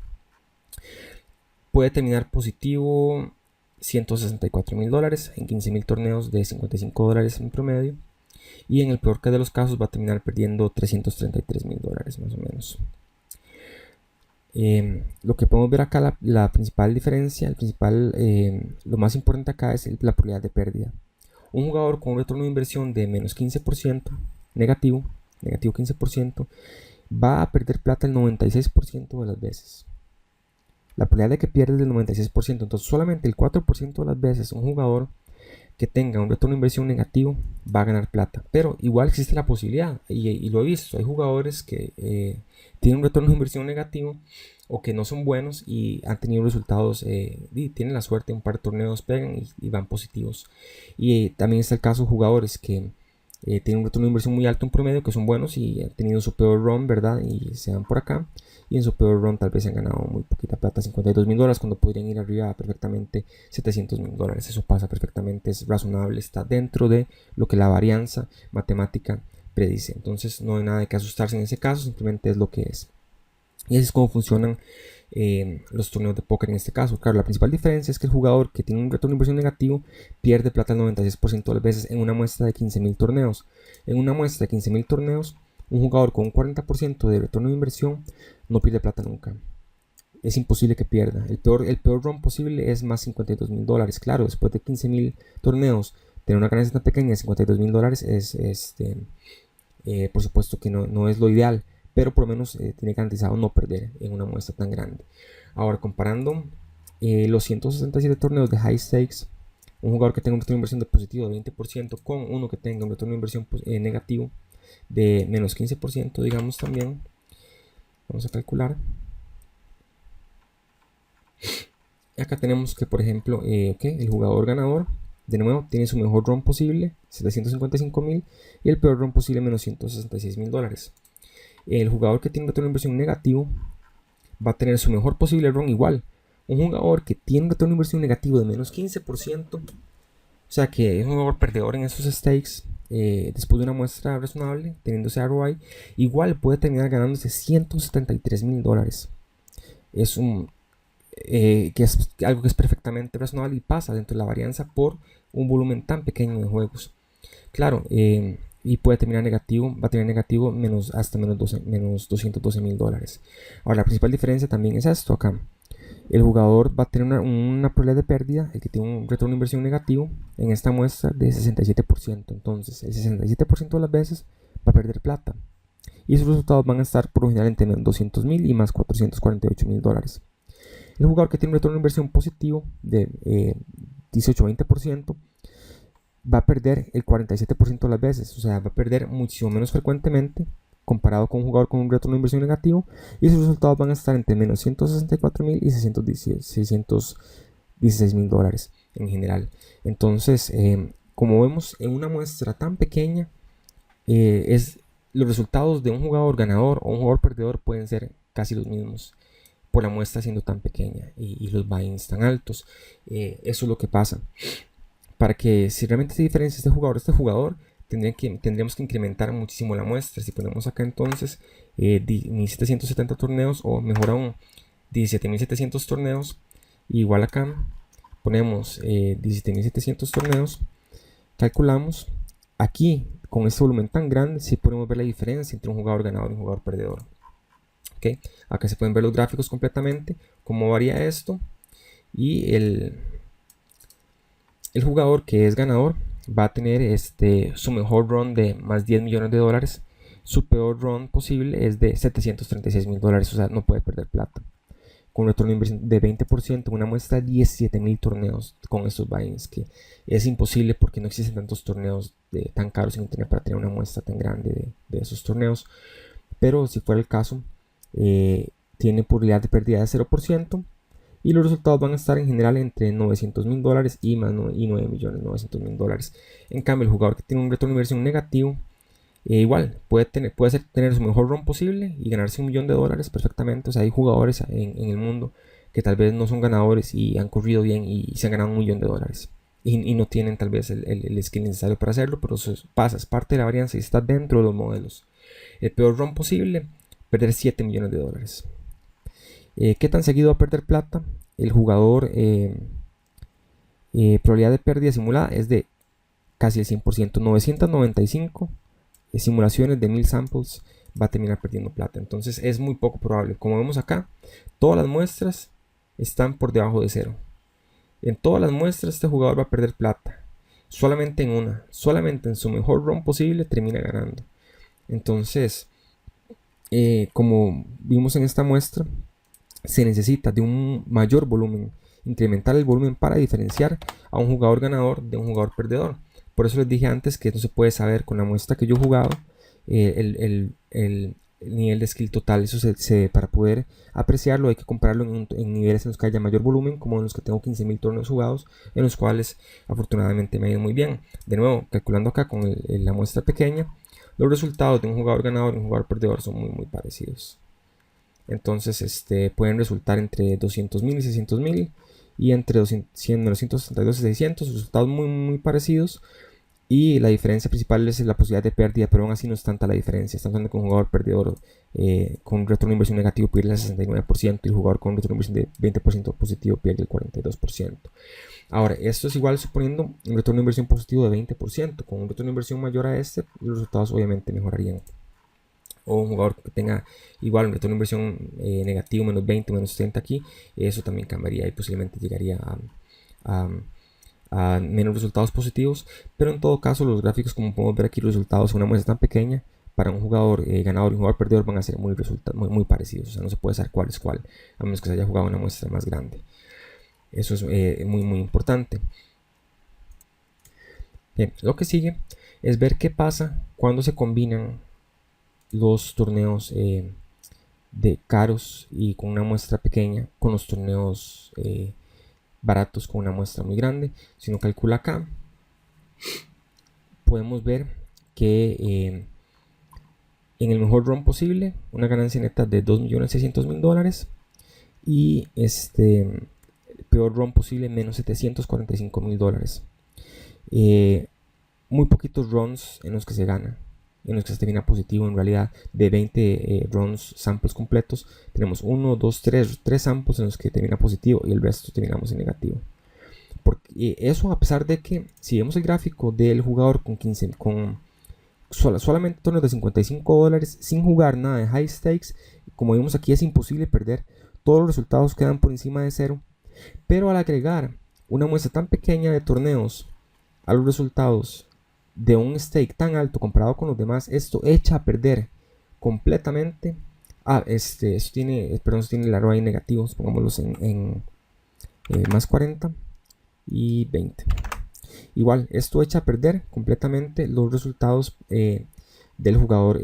puede terminar positivo $164.000 en 15.000 torneos de $55 en promedio, y en el peor de los casos va a terminar perdiendo $333.000 más o menos. Lo que podemos ver acá, la principal diferencia, lo más importante acá es la probabilidad de pérdida. Un jugador con un retorno de inversión de menos 15%, negativo 15%, va a perder plata el 96% de las veces. La probabilidad de que pierda es del 96%, entonces solamente el 4% de las veces un jugador que tenga un retorno de inversión negativo va a ganar plata. Pero igual existe la posibilidad, y lo he visto, hay jugadores que tienen un retorno de inversión negativo o que no son buenos y han tenido resultados, tienen la suerte, un par de torneos pegan y van positivos. Y también está el caso de jugadores que tienen un retorno de inversión muy alto en promedio, que son buenos y han tenido su peor run, ¿verdad? Y se van por acá, y en su peor run tal vez han ganado muy poquita plata, $52.000, cuando podrían ir arriba a perfectamente $700.000. Eso pasa perfectamente, es razonable, está dentro de lo que la varianza matemática predice. Entonces no hay nada de que asustarse en ese caso, simplemente es lo que es. Y así es como funcionan los torneos de póker en este caso. Claro, la principal diferencia es que el jugador que tiene un retorno de inversión negativo pierde plata el 96% de las veces en una muestra de 15.000 torneos. En una muestra de 15.000 torneos, un jugador con un 40% de retorno de inversión no pierde plata nunca. Es imposible que pierda. El peor run posible es más $52.000. Claro, después de 15.000 torneos, tener una ganancia tan pequeña de $52.000 es por supuesto que no es lo ideal, pero por lo menos tiene garantizado no perder en una muestra tan grande. Ahora, comparando los 167 torneos de high stakes, un jugador que tenga un retorno de inversión de positivo de 20% con uno que tenga un retorno de inversión negativo de menos 15%, digamos, también vamos a calcular. Y acá tenemos que, por ejemplo, el jugador ganador de nuevo tiene su mejor run posible, $755.000, y el peor run posible, menos $166.000. El jugador que tiene un retorno de inversión negativo va a tener su mejor posible run igual. Un jugador que tiene un retorno de inversión negativo de menos 15%, o sea que es un jugador perdedor en esos stakes, después de una muestra razonable, teniendo ese ROI, igual puede terminar ganándose $173.000. Es algo que es perfectamente razonable y pasa dentro de la varianza por un volumen tan pequeño de juegos. Claro, y puede terminar negativo, va a tener negativo hasta menos $212.000. Ahora, la principal diferencia también es esto acá. El jugador va a tener una probabilidad de pérdida, el que tiene un retorno de inversión negativo, en esta muestra de 67%. Entonces, el 67% de las veces va a perder plata. Y esos resultados van a estar por lo general entre menos $200.000 y más $448.000. El jugador que tiene un retorno de inversión positivo de 18-20% va a perder el 47% de las veces, o sea, va a perder muchísimo menos frecuentemente comparado con un jugador con un retorno de inversión negativo, y sus resultados van a estar entre menos 164.000 y 616.000 dólares en general. Entonces, como vemos en una muestra tan pequeña, los resultados de un jugador ganador o un jugador perdedor pueden ser casi los mismos por la muestra siendo tan pequeña y los buy-ins tan altos. Eso es lo que pasa. Para que si realmente se diferencia este jugador, tendríamos que incrementar muchísimo la muestra. Si ponemos acá entonces 1770 torneos, o mejor aún 17.700 torneos, igual acá ponemos 17.700 torneos, calculamos aquí con este volumen tan grande, si podemos ver la diferencia entre un jugador ganador y un jugador perdedor. ¿Okay? Acá se pueden ver los gráficos completamente, cómo varía esto, y el jugador que es ganador va a tener su mejor run de más 10 millones de dólares. Su peor run posible es de 736.000 dólares, o sea, no puede perder plata. Con un retorno de inversión de 20%, una muestra de 17.000 torneos con estos buy-ins, que es imposible porque no existen tantos torneos tan caros en internet para tener una muestra tan grande de esos torneos. Pero si fuera el caso, tiene probabilidad de pérdida de 0%. Y los resultados van a estar en general entre 900.000 dólares y 9.900.000 dólares. En cambio, el jugador que tiene un retorno de inversión negativo, igual puede tener su mejor run posible y ganarse $1 millón de dólares perfectamente. O sea, hay jugadores en el mundo que tal vez no son ganadores y han corrido bien y se han ganado $1 millón de dólares. Y no tienen tal vez el skill necesario para hacerlo, pero eso pasa, es parte de la varianza y está dentro de los modelos. El peor run posible, perder $7 millones de dólares. ¿Qué tan seguido va a perder plata? El jugador, probabilidad de pérdida simulada es de casi el 100%. 995 simulaciones de 1000 samples va a terminar perdiendo plata. Entonces es muy poco probable. Como vemos acá, todas las muestras están por debajo de 0. En todas las muestras este jugador va a perder plata. Solamente en una, solamente en su mejor run posible termina ganando. Entonces, como vimos en esta muestra, se necesita de un mayor volumen, incrementar el volumen para diferenciar a un jugador ganador de un jugador perdedor. Por eso les dije antes que no se puede saber con la muestra que yo he jugado el nivel de skill total. Eso para poder apreciarlo hay que compararlo en niveles en los que haya mayor volumen, como en los que tengo 15.000 torneos jugados, en los cuales afortunadamente me ha ido muy bien. De nuevo, calculando acá con la muestra pequeña, los resultados de un jugador ganador y un jugador perdedor son muy parecidos. Entonces pueden resultar entre 200.000 y 600.000, y entre 962 y 600, resultados muy parecidos. Y la diferencia principal es la posibilidad de pérdida, pero aún así no es tanta la diferencia. Estamos hablando con un jugador perdedor con un retorno de inversión negativo pierde el 69%, y el jugador con un retorno de inversión de 20% positivo pierde el 42%. Ahora, esto es igual suponiendo un retorno de inversión positivo de 20%. Con un retorno de inversión mayor a los resultados obviamente mejorarían. O un jugador que tenga igual un retorno de inversión negativo, menos 20, menos 30 aquí, eso también cambiaría y posiblemente llegaría a menos resultados positivos. Pero en todo caso, los gráficos, como podemos ver aquí, los resultados en una muestra tan pequeña, para un jugador ganador y un jugador perdedor van a ser muy parecidos. O sea, no se puede saber cuál es cuál, a menos que se haya jugado una muestra más grande. Eso es muy importante. Bien, lo que sigue es ver qué pasa cuando se combinan los torneos de caros y con una muestra pequeña con los torneos baratos con una muestra muy grande. Si uno calcula acá, podemos ver que en el mejor run posible, una ganancia neta de 2.600.000 dólares, y peor run posible, menos 745.000 dólares. Muy poquitos runs en los que se gana, en los que se termina positivo. En realidad, de 20 runs, samples completos, tenemos 1, 2, 3 samples en los que termina positivo y el resto terminamos en negativo. Porque eso, a pesar de que si vemos el gráfico del jugador con solamente torneos de 55 dólares sin jugar nada de high stakes, como vemos aquí, es imposible perder. Todos los resultados quedan por encima de 0. Pero al agregar una muestra tan pequeña de torneos a los resultados de un stake tan alto comparado con los demás, esto echa a perder completamente. Esto tiene el ROI negativos, pongámoslos en más 40 y 20. igual, esto echa a perder completamente los resultados del jugador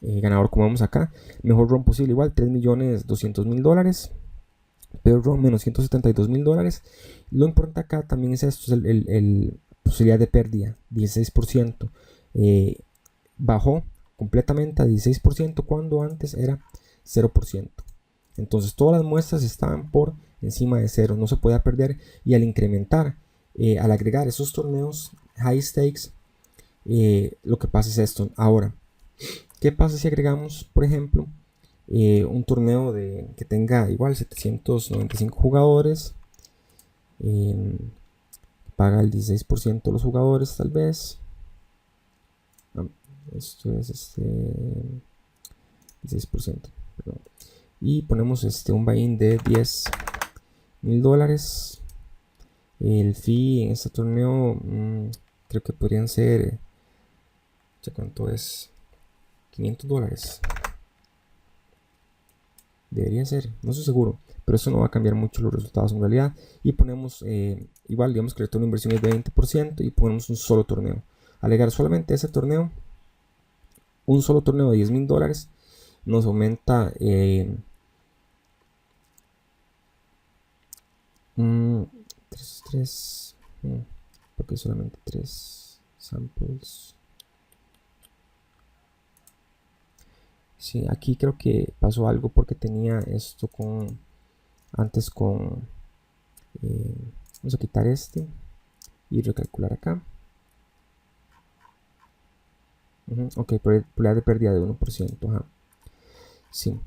ganador, como vemos acá. Mejor run posible, igual, $3.200.000. Peor run, menos $172.000. Lo importante acá también es esto, es el posibilidad de pérdida, 16%. Bajó completamente a 16% cuando antes era 0%. Entonces todas las muestras estaban por encima de 0, no se podía perder. Y al incrementar, al agregar esos torneos high stakes, lo que pasa es esto. Ahora, ¿qué pasa si agregamos, por ejemplo, un torneo que tenga igual 795 jugadores? Paga el 16% de los jugadores, tal vez. Esto es 16%, perdón. Y ponemos un buy-in de $10.000. El fee en este torneo creo que podrían ser, ¿cuánto es? $500. Debería ser, no estoy seguro, pero eso no va a cambiar mucho los resultados en realidad. Y ponemos igual, digamos que el retorno de inversión es de 20% y ponemos un solo torneo. Al agregar solamente ese torneo, un solo torneo de $10.000, nos aumenta 3, porque solamente 3 samples. Sí, aquí creo que pasó algo porque tenía esto antes con vamos a quitar y recalcular acá. Ok, probabilidad de pérdida de 1%. Ajá. Sí.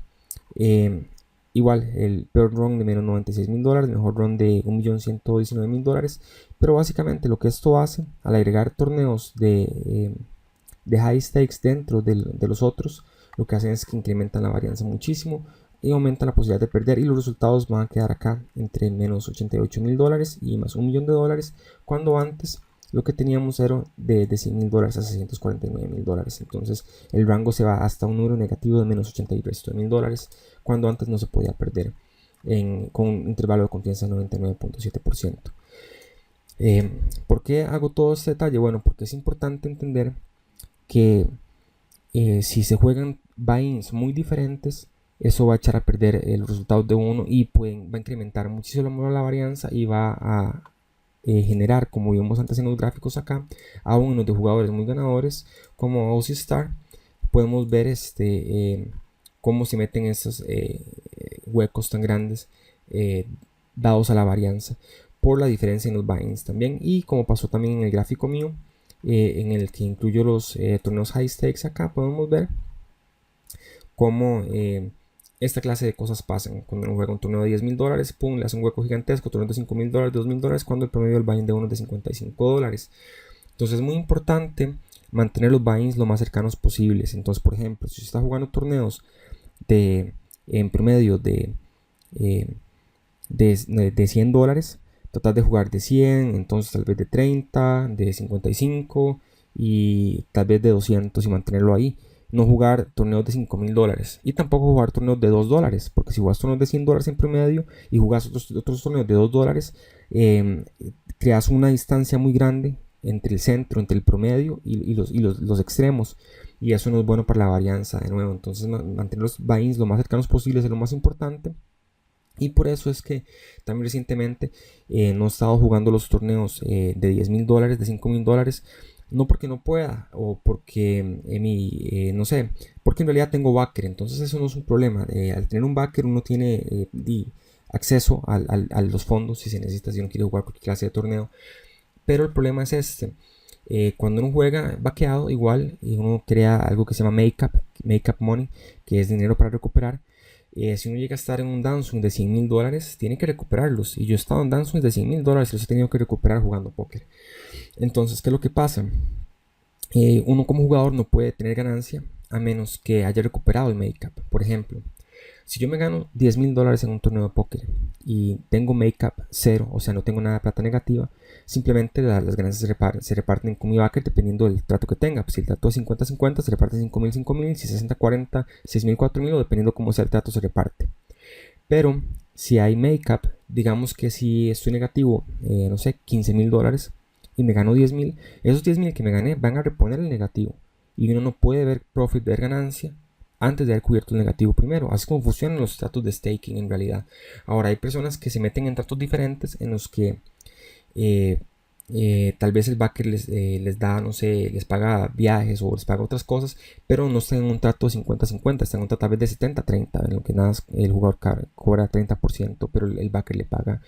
Igual, el peor run de menos $96.000, mejor run de $1.119.000. Pero básicamente lo que esto hace, al agregar torneos de high stakes dentro de los otros, lo que hacen es que incrementan la varianza muchísimo y aumentan la posibilidad de perder, y los resultados van a quedar acá entre menos $88.000 y más $1.000.000, cuando antes lo que teníamos era de $100.000 a $649.000. Entonces el rango se va hasta un número negativo de menos $88.000, cuando antes no se podía perder con un intervalo de confianza de 99.7%. ¿Por qué hago todo este detalle? Bueno, porque es importante entender que si se juegan buy-ins muy diferentes, eso va a echar a perder los resultados de uno y va a incrementar muchísimo la varianza y va a generar, como vimos antes en los gráficos acá, a uno de jugadores muy ganadores como Aussie Star. Podemos ver cómo se meten esos huecos tan grandes dados a la varianza por la diferencia en los buy-ins también, y como pasó también en el gráfico mío en el que incluyo los torneos high stakes. Acá podemos ver cómo esta clase de cosas pasan. Cuando uno juega un torneo de $10.000, pum, le hace un hueco gigantesco. Torneo de $5.000, $2.000, cuando el promedio del buy-in de uno es de $55. Entonces es muy importante mantener los buy-ins lo más cercanos posibles. Entonces, por ejemplo, si usted está jugando torneos en promedio de $100, tratar de jugar de 100, entonces tal vez de 30, de 55 y tal vez de 200 y mantenerlo ahí. No jugar torneos de $5.000 y tampoco jugar torneos de $2, porque si jugas torneos de $100 en promedio y jugas otros torneos de $2, creas una distancia muy grande entre el centro, entre el promedio y los extremos, y eso no es bueno para la varianza de nuevo. Entonces mantener los buy-ins lo más cercanos posibles es lo más importante. Y por eso es que también recientemente no he estado jugando los torneos de $10.000, de $5.000, no porque no pueda o porque no sé, porque en realidad tengo backer. Entonces eso no es un problema. Al tener un backer uno tiene acceso a los fondos si se necesita, si uno quiere jugar cualquier clase de torneo. Pero el problema es cuando uno juega vaqueado igual y uno crea algo que se llama make-up money, que es dinero para recuperar. Si uno llega a estar en un downswing de $100.000, tiene que recuperarlos. Y yo he estado en downswings de $100.000 y los he tenido que recuperar jugando póker. Entonces, ¿qué es lo que pasa? Uno como jugador no puede tener ganancia a menos que haya recuperado el make-up. Por ejemplo, si yo me gano $10.000 en un torneo de póker y tengo make-up 0, o sea, no tengo nada de plata negativa, simplemente las ganancias se reparten con mi backer dependiendo del trato que tenga. Pues si el trato es 50-50, se reparte 5.000, 5.000, si 60-40, 6.000, 4.000, o dependiendo cómo sea el trato se reparte. Pero si hay make-up, digamos que si estoy negativo, no sé, $15.000, y me gano 10.000, esos 10.000 que me gané van a reponer el negativo. Y uno no puede ver profit, ver ganancia, antes de haber cubierto el negativo primero. Así como funcionan los tratos de staking en realidad. Ahora, hay personas que se meten en tratos diferentes en los que eh, tal vez el backer les da, no sé, les paga viajes o les paga otras cosas, pero no están en un trato de 50-50, están en un trato tal vez de 70-30, en lo que nada el jugador cobra 30%, pero el backer le paga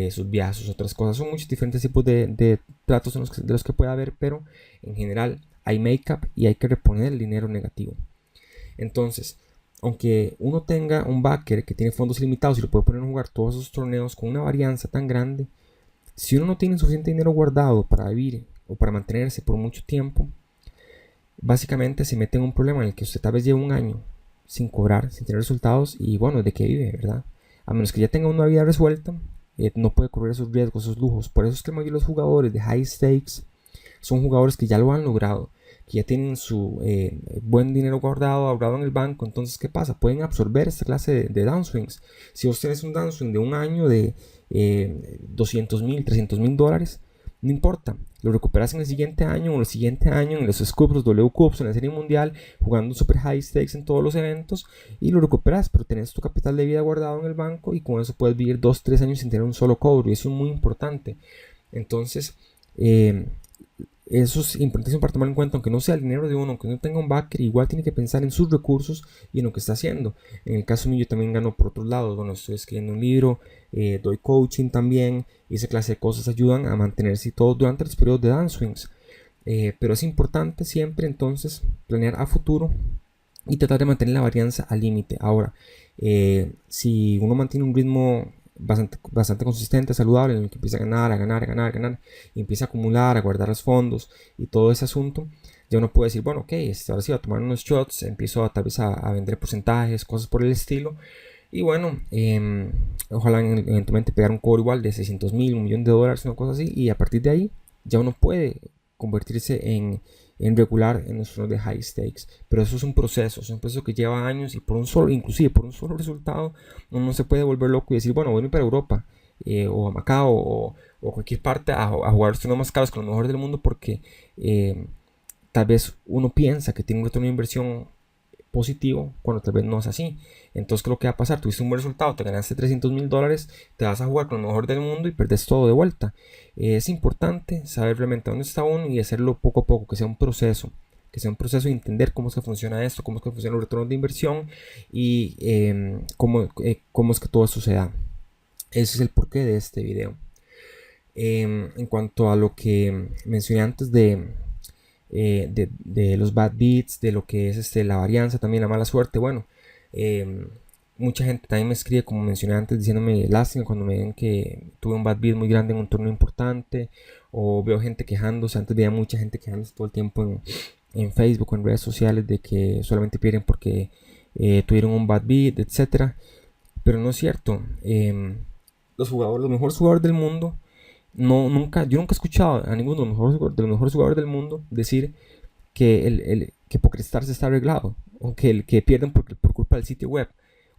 sus viajes, sus otras cosas. Son muchos diferentes tipos de tratos de los que puede haber, pero en general hay make-up y hay que reponer el dinero negativo. Entonces, aunque uno tenga un backer que tiene fondos limitados y lo puede poner a jugar todos esos torneos con una varianza tan grande, si uno no tiene suficiente dinero guardado para vivir o para mantenerse por mucho tiempo, básicamente se mete en un problema en el que usted tal vez lleva un año sin cobrar, sin tener resultados y bueno, ¿de qué vive, verdad? A menos que ya tenga una vida resuelta, no puede correr esos riesgos, esos lujos. Por eso es que la mayoría de los jugadores de high stakes son jugadores que ya lo han logrado, que ya tienen su buen dinero guardado, ahorrado en el banco. Entonces, ¿qué pasa? Pueden absorber esta clase de downswings. Si vos tenés un downswing de un año de 200.000, 300.000 dólares, no importa, lo recuperas en el siguiente año o el siguiente año en los Scoops, los W Cups, en la serie mundial, jugando super high stakes en todos los eventos y lo recuperas, pero tenés tu capital de vida guardado en el banco y con eso puedes vivir 2-3 años sin tener un solo cobro y eso es muy importante. Entonces, eso es importantísimo para tomar en cuenta, aunque no sea el dinero de uno, aunque no tenga un backer, igual tiene que pensar en sus recursos y en lo que está haciendo. En el caso mío, yo también gano por otros lados. Bueno, estoy escribiendo un libro, doy coaching también, y esa clase de cosas ayudan a mantenerse y todo durante los periodos de downswings. Pero es importante siempre entonces planear a futuro y tratar de mantener la varianza al límite. Ahora, si uno mantiene un ritmo bastante consistente, saludable, en el que empieza a ganar, y empieza a acumular, a guardar los fondos y todo ese asunto, ya uno puede decir, bueno, ok, ahora sí voy a tomar unos shots, empiezo tal vez a vender porcentajes, cosas por el estilo, y bueno, ojalá eventualmente pegar un cobro igual de 600.000, $1.000.000, una cosa así, y a partir de ahí ya uno puede convertirse en regular en los torneos de high stakes. Pero eso es un proceso que lleva años y inclusive por un solo resultado, uno no se puede volver loco y decir, bueno, voy a ir para Europa o a Macao o cualquier parte a jugar los torneos más caros con los mejores del mundo porque tal vez uno piensa que tiene un retorno de inversión positivo cuando tal vez no es así. Entonces, ¿qué es lo que va a pasar? Tuviste un buen resultado, te ganaste $300.000, te vas a jugar con lo mejor del mundo y perdes todo de vuelta. Es importante saber realmente dónde está uno y hacerlo poco a poco, que sea un proceso de entender cómo es que funciona esto, cómo es que funcionan los retornos de inversión y cómo es que todo eso se da. Ese es el porqué de este video. En cuanto a lo que mencioné antes de los bad beats, de lo que es la varianza, también la mala suerte, bueno, mucha gente también me escribe, como mencioné antes, diciéndome lástima cuando me ven que tuve un bad beat muy grande en un torneo importante, o veo gente quejándose. Antes veía mucha gente quejándose todo el tiempo en Facebook o en redes sociales de que solamente pierden porque tuvieron un bad beat, etcétera. Pero no es cierto. Los mejores jugadores del mundo, yo nunca he escuchado a ninguno de los mejores jugadores del mundo decir que PokerStars está arreglado, o que pierden por culpa del sitio web,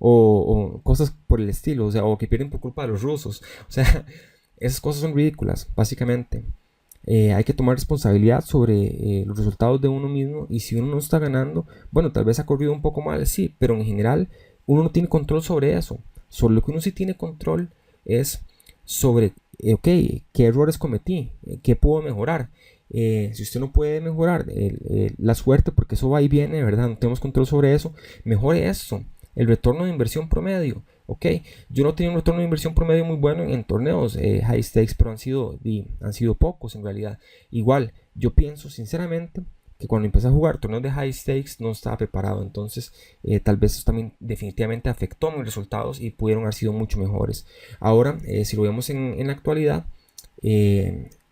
o cosas por el estilo, o sea, o que pierden por culpa de los rusos. O sea, esas cosas son ridículas, básicamente. Hay que tomar responsabilidad sobre los resultados de uno mismo, y si uno no está ganando, bueno, tal vez ha corrido un poco mal, sí, pero en general uno no tiene control sobre eso. Sobre lo que uno sí tiene control es sobre, ok, qué errores cometí, qué puedo mejorar. Si usted no puede mejorar la suerte, porque eso va y viene, ¿verdad? No tenemos control sobre eso, mejore eso, el retorno de inversión promedio. Ok, yo no tenía un retorno de inversión promedio muy bueno en torneos high stakes, pero han sido pocos en realidad. Igual, yo pienso sinceramente que cuando empecé a jugar torneos de high stakes no estaba preparado. Entonces, tal vez eso también definitivamente afectó mis resultados y pudieron haber sido mucho mejores. Ahora, si lo vemos en la actualidad,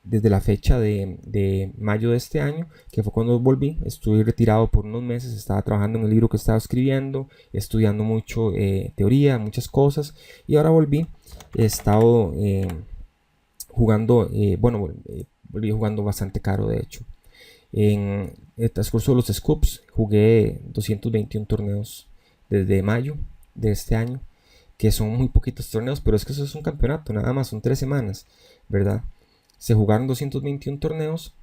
desde la fecha de mayo de este año, que fue cuando volví, estuve retirado por unos meses, estaba trabajando en el libro que estaba escribiendo, estudiando mucho teoría, muchas cosas, y ahora volví. He estado jugando, volví jugando bastante caro, de hecho. En el transcurso de los Scoops jugué 221 torneos desde mayo de este año, que son muy poquitos torneos, pero es que eso es un campeonato, nada más, son 3 semanas, ¿verdad? se jugaron 221 torneos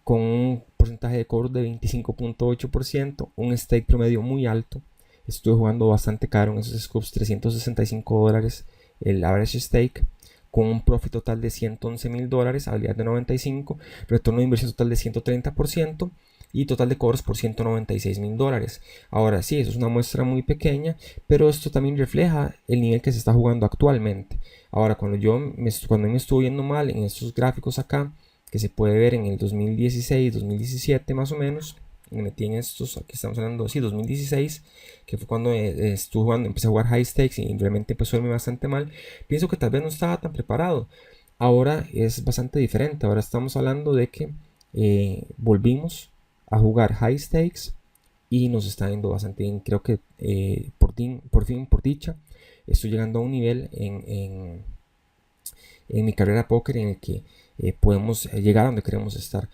con un porcentaje de cobros de 25.8%, un stake promedio muy alto. Estuve jugando bastante caro en esos scopes, $365 el average stake, con un profit total de $111,000, habilidad de 95, retorno de inversión total de 130% y total de cobros por $196,000. Ahora sí, eso es una muestra muy pequeña, pero esto también refleja el nivel que se está jugando actualmente. Ahora, cuando me estuve viendo mal en estos gráficos acá, que se puede ver en el 2016, 2017 más o menos, me metí en estos, aquí estamos hablando, sí, 2016, que fue cuando estuve jugando, empecé a jugar high stakes y realmente empezó a irme bastante mal. Pienso que tal vez no estaba tan preparado. Ahora es bastante diferente. Ahora estamos hablando de que volvimos a jugar high stakes y nos está yendo bastante bien. Creo que por fin, por dicha, estoy llegando a un nivel en mi carrera de póker en el que podemos llegar a donde queremos estar.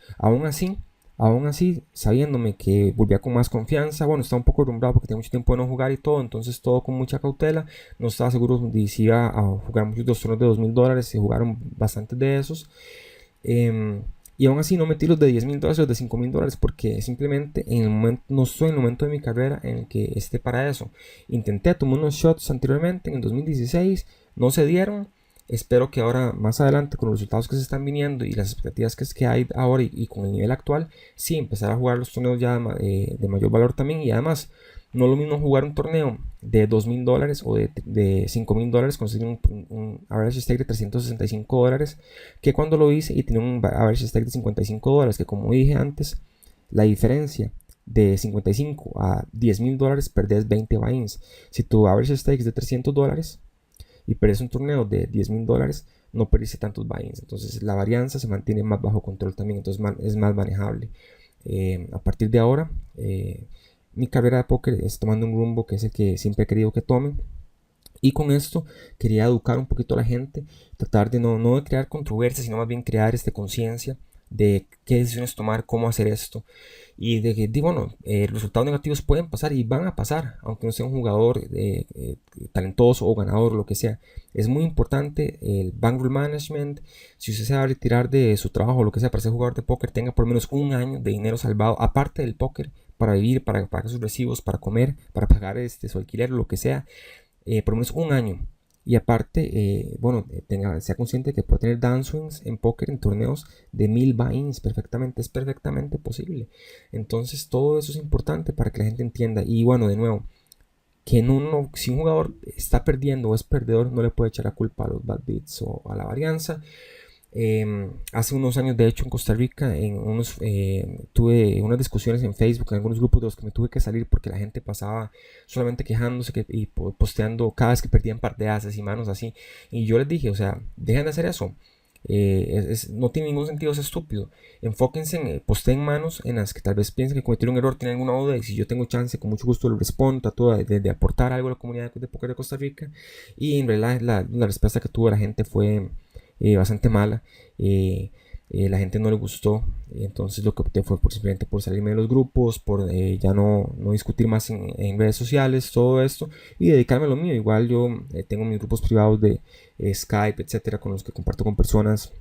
Aún así, sabiéndome que volvía con más confianza, bueno, estaba un poco rumbrado porque tenía mucho tiempo de no jugar y todo, entonces todo con mucha cautela. No estaba seguro de si iba a jugar muchos torneos de $2,000, se jugaron bastantes de esos. Y aún así no metí los de $10,000 o los de $5,000 porque simplemente en el momento, no estoy en el momento de mi carrera en el que esté para eso. Intenté tomar unos shots anteriormente en el 2016, no se dieron. Espero que ahora, más adelante, con los resultados que se están viniendo y las expectativas que hay ahora y con el nivel actual, sí, empezar a jugar los torneos ya de mayor valor también. Y además, no es lo mismo jugar un torneo de $2,000 o de $5,000, conseguir un average stake de $365, que cuando lo hice y tenía un average stake de $55, que como dije antes, la diferencia de 55 a $10,000 perdés 20 buy-ins. Si tu average stake es de $300 y perdés un torneo de $10,000, no perdiste tantos buy-ins. Entonces la varianza se mantiene más bajo control también, entonces es más manejable. A partir de ahora, mi carrera de póker es tomando un rumbo que es el que siempre he querido que tome. Y con esto quería educar un poquito a la gente, tratar de no de crear controversia, sino más bien crear conciencia de qué decisiones tomar, cómo hacer esto. Y de que, bueno, resultados negativos pueden pasar y van a pasar, aunque no sea un jugador talentoso o ganador, lo que sea. Es muy importante el bankroll management. Si usted se va a retirar de su trabajo o lo que sea para ser jugador de póker, tenga por lo menos un año de dinero salvado, aparte del póker, para vivir, para pagar sus recibos, para comer, para pagar su alquiler, lo que sea. Por lo menos un año. Y aparte, bueno, sea consciente que puede tener downswings en póker, en torneos de 1000 buy-ins perfectamente, es perfectamente posible. Entonces todo eso es importante para que la gente entienda. Y bueno, de nuevo, que si un jugador está perdiendo o es perdedor, no le puede echar la culpa a los bad beats o a la varianza. Hace unos años, de hecho, en Costa Rica, tuve unas discusiones en Facebook, en algunos grupos de los que me tuve que salir porque la gente pasaba solamente quejándose y posteando cada vez que perdían par de ases y manos así. Y yo les dije, o sea, dejen de hacer eso. No tiene ningún sentido, es estúpido. Enfóquense posteen manos en las que tal vez piensen que cometieron un error, tienen alguna duda, y si yo tengo chance, con mucho gusto les respondo, trato de aportar algo a la comunidad de póker de Costa Rica. Y en realidad la respuesta que tuvo la gente fue bastante mala. La gente no le gustó, entonces lo que opté fue simplemente por salirme de los grupos, por ya no discutir más en redes sociales, todo esto, y dedicarme a lo mío. Igual yo tengo mis grupos privados de Skype, etcétera, con los que comparto con personas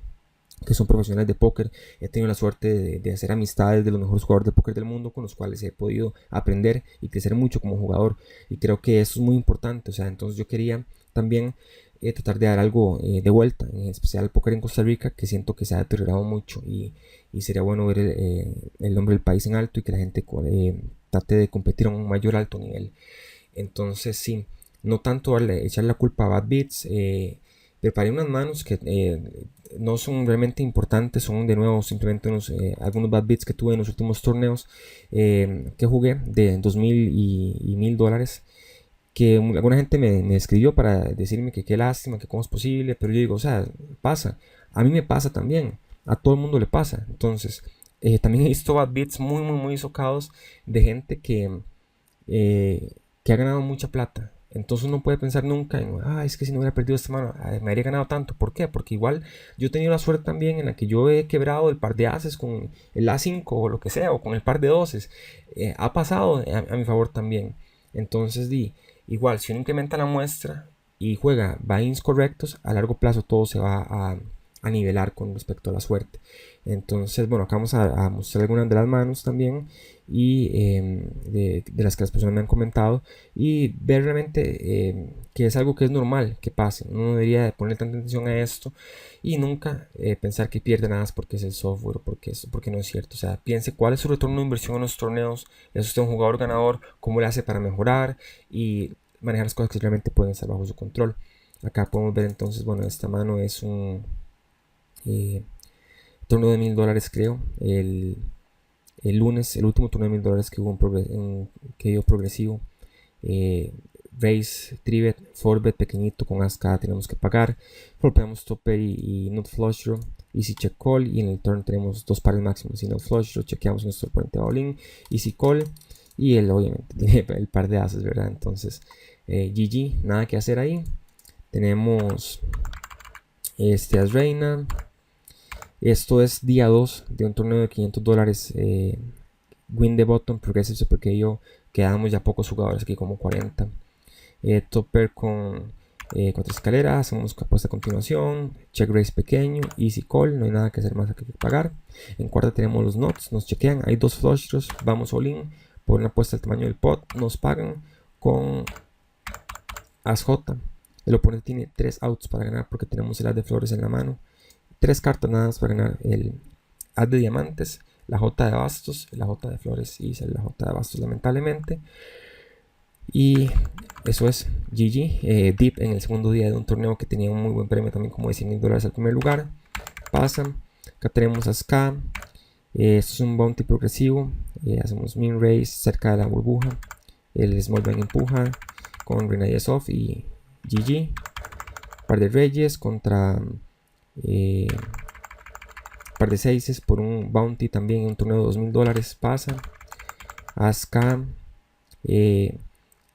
que son profesionales de póker. He tenido la suerte de hacer amistades de los mejores jugadores de póker del mundo, con los cuales he podido aprender y crecer mucho como jugador, y creo que eso es muy importante. O sea, entonces yo quería también tratar de dar algo de vuelta, en especial el póker en Costa Rica, que siento que se ha deteriorado mucho, y sería bueno ver el nombre del país en alto y que la gente trate de competir a un mayor alto nivel. Entonces sí, no tanto echar la culpa a Bad Beats. Preparé unas manos que no son realmente importantes, son de nuevo simplemente algunos bad beats que tuve en los últimos torneos que jugué de $2,000 y $1,000, que alguna gente me escribió para decirme que qué lástima, que cómo es posible, pero yo digo, o sea, pasa, a mí me pasa también, a todo el mundo le pasa. Entonces también he visto bad beats muy muy muy socados de gente que ha ganado mucha plata. Entonces uno puede pensar nunca en, es que si no hubiera perdido esta mano, me habría ganado tanto. ¿Por qué? Porque igual yo he tenido la suerte también en la que yo he quebrado el par de ases con el A5 o lo que sea, o con el par de doses. Ha pasado a mi favor también. Entonces igual, si uno incrementa la muestra y juega buy-ins correctos, a largo plazo todo se va a a nivelar con respecto a la suerte. Entonces, bueno, acá vamos a mostrar algunas de las manos también y de las que las personas me han comentado, y ver realmente que es algo que es normal que pase. Uno no debería de poner tanta atención a esto y nunca pensar que pierde nada porque es el software o porque no es cierto. O sea, piense cuál es su retorno de inversión en los torneos, es usted un jugador ganador, cómo le hace para mejorar y manejar las cosas que realmente pueden estar bajo su control. Acá podemos ver entonces, bueno, esta mano es un torneo de $1000, creo. El lunes, el último torneo de $1000 que hubo que dio progresivo. Race, Trivet, 4bet pequeñito con As-K tenemos que pagar. Golpeamos Topper y Not Flush Draw. Easy check call, y en el turn tenemos dos pares máximos y Not Flush Draw. Chequeamos nuestro oponente all-in, Easy call, y él obviamente tiene el par de ases, ¿verdad? Entonces GG, nada que hacer ahí. Tenemos As Reina. Esto es día 2 de un torneo de $500. Win the button, progressive super KO. Quedamos ya pocos jugadores aquí, como 40. Topper con 4 escaleras. Hacemos apuesta a continuación. Check raise pequeño. Easy call. No hay nada que hacer más que pagar. En cuarta tenemos los nuts. Nos chequean. Hay dos flush draws. Vamos all in por una apuesta al tamaño del pot. Nos pagan con As J. El oponente tiene 3 outs para ganar porque tenemos el as de flores en la mano. 3 cartas nada más para ganar: el as de diamantes, la J de bastos, la J de flores y la J de bastos, lamentablemente. Y eso es GG. Deep en el segundo día de un torneo que tenía un muy buen premio también, como de $100,000 al primer lugar. Pasan. Acá tenemos a Ska. Esto es un bounty progresivo. Hacemos min race cerca de la burbuja. El small blind empuja con Reina Soft y GG. Par de reyes contra par de 6 por un bounty también en un torneo de $2000. Pasa. As-K.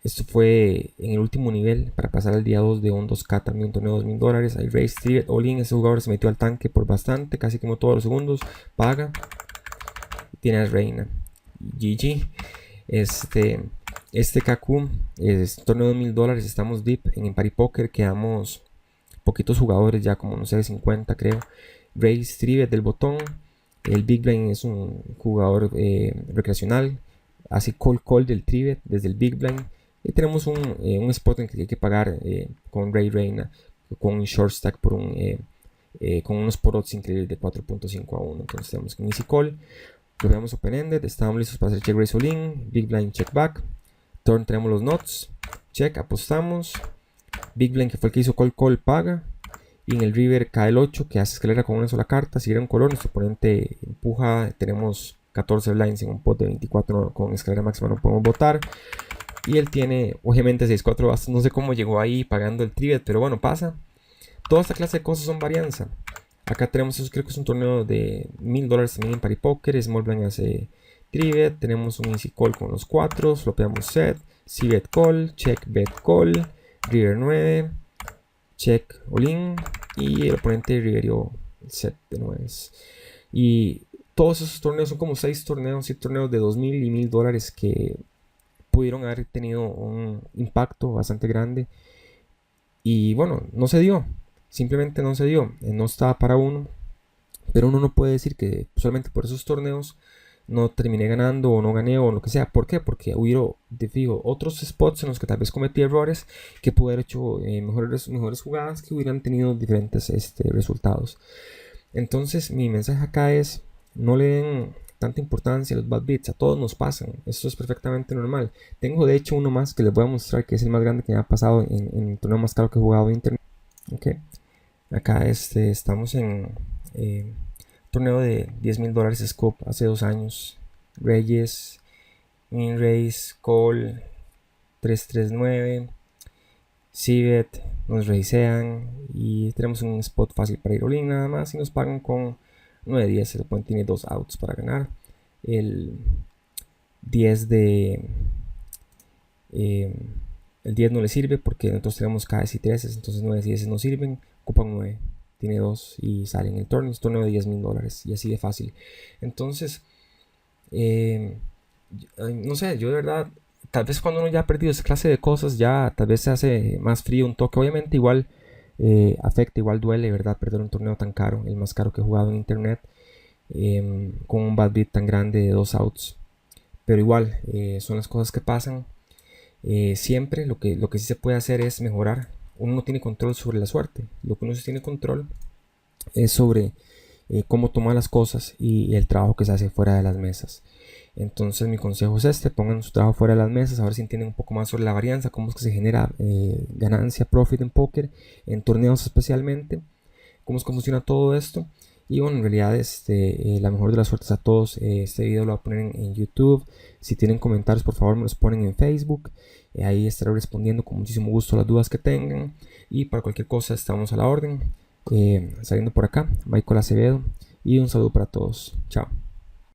Esto fue en el último nivel para pasar al día 2 de un 2K también, un torneo de $2000. Hay Race, Trivet, all-in. Ese jugador se metió al tanque por bastante, casi como todos los segundos. Paga. Tiene a Reina. GG. Este KQ es torneo de $1000. Estamos deep en Party Poker. Quedamos poquitos jugadores ya, como no sé, 50 creo. Race, Trivet del botón. El Big Blind es un jugador recreacional. Hace call del Trivet desde el Big Blind. Y tenemos un spot en que hay que pagar con Reina, con un short stack por con unos porots increíbles de 4.5 a 1. Entonces tenemos un easy call. Lo veamos open-ended. Estamos listos para hacer check raise all in. Big Blind check back. Turn tenemos los nuts. Check, apostamos. Big Blind, que fue el que hizo call, paga. Y en el river cae el 8, que hace escalera con una sola carta. Si era un color, nuestro oponente empuja. Tenemos 14 blinds en un pot de 24 con escalera máxima, no podemos votar. Y él tiene obviamente 6-4 bastos. No sé cómo llegó ahí pagando el trivet, pero bueno, pasa. Toda esta clase de cosas son varianza. Acá tenemos, eso creo que es un torneo de $1000 también en Party Poker. Small blind hace trivet. Tenemos un easy call con los 4. Flopeamos set. Si bet call. Check bet call. River 9. Check all in. Y el oponente riverió el set de 9. Y todos esos torneos son como 6 torneos y torneos de $2000 y $1000 que pudieron haber tenido un impacto bastante grande. Y bueno, no se dio. Simplemente no se dio. No estaba para uno. Pero uno no puede decir que solamente por esos torneos no terminé ganando o no gané o lo que sea. ¿Por qué? Porque hubieron, te fijo, otros spots en los que tal vez cometí errores que pude haber hecho mejores jugadas que hubieran tenido diferentes resultados. Entonces mi mensaje acá es: no le den tanta importancia a los bad beats. A todos nos pasan. Esto es perfectamente normal. Tengo de hecho uno más que les voy a mostrar, que es el más grande que me ha pasado en el torneo más caro que he jugado en internet. Okay. Acá estamos en torneo de $10,000 scope hace 2 años. Reyes, min race, call 339, Cibet, nos racean y tenemos un spot fácil para ir all-in nada más y nos pagan con 9-10. El oponente tiene 2 outs para ganar. El 10 el 10 no le sirve porque nosotros tenemos KS y 13, entonces 9 y 10 no sirven. Ocupan 9, tiene 2 y sale en el torneo. Es torneo de $10,000 y así de fácil. Entonces, no sé, yo de verdad, tal vez cuando uno ya ha perdido esa clase de cosas, ya tal vez se hace más frío un toque. Obviamente, igual afecta, igual duele, ¿verdad? Perder un torneo tan caro, el más caro que he jugado en internet, con un bad beat tan grande de 2 outs. Pero igual, son las cosas que pasan. Siempre lo que sí se puede hacer es mejorar. Uno no tiene control sobre la suerte. Lo que uno sí tiene control es sobre cómo tomar las cosas y el trabajo que se hace fuera de las mesas. Entonces mi consejo es este: pongan su trabajo fuera de las mesas, a ver si entienden un poco más sobre la varianza, cómo es que se genera ganancia, profit en póker, en torneos especialmente, cómo es que funciona todo esto. Y bueno, en realidad la mejor de las suertes a todos. Este video lo voy a poner en YouTube. Si tienen comentarios, por favor me los ponen en Facebook. Ahí estaré respondiendo con muchísimo gusto las dudas que tengan. Y para cualquier cosa estamos a la orden. Saliendo por acá, Michael Acevedo. Y un saludo para todos. Chao.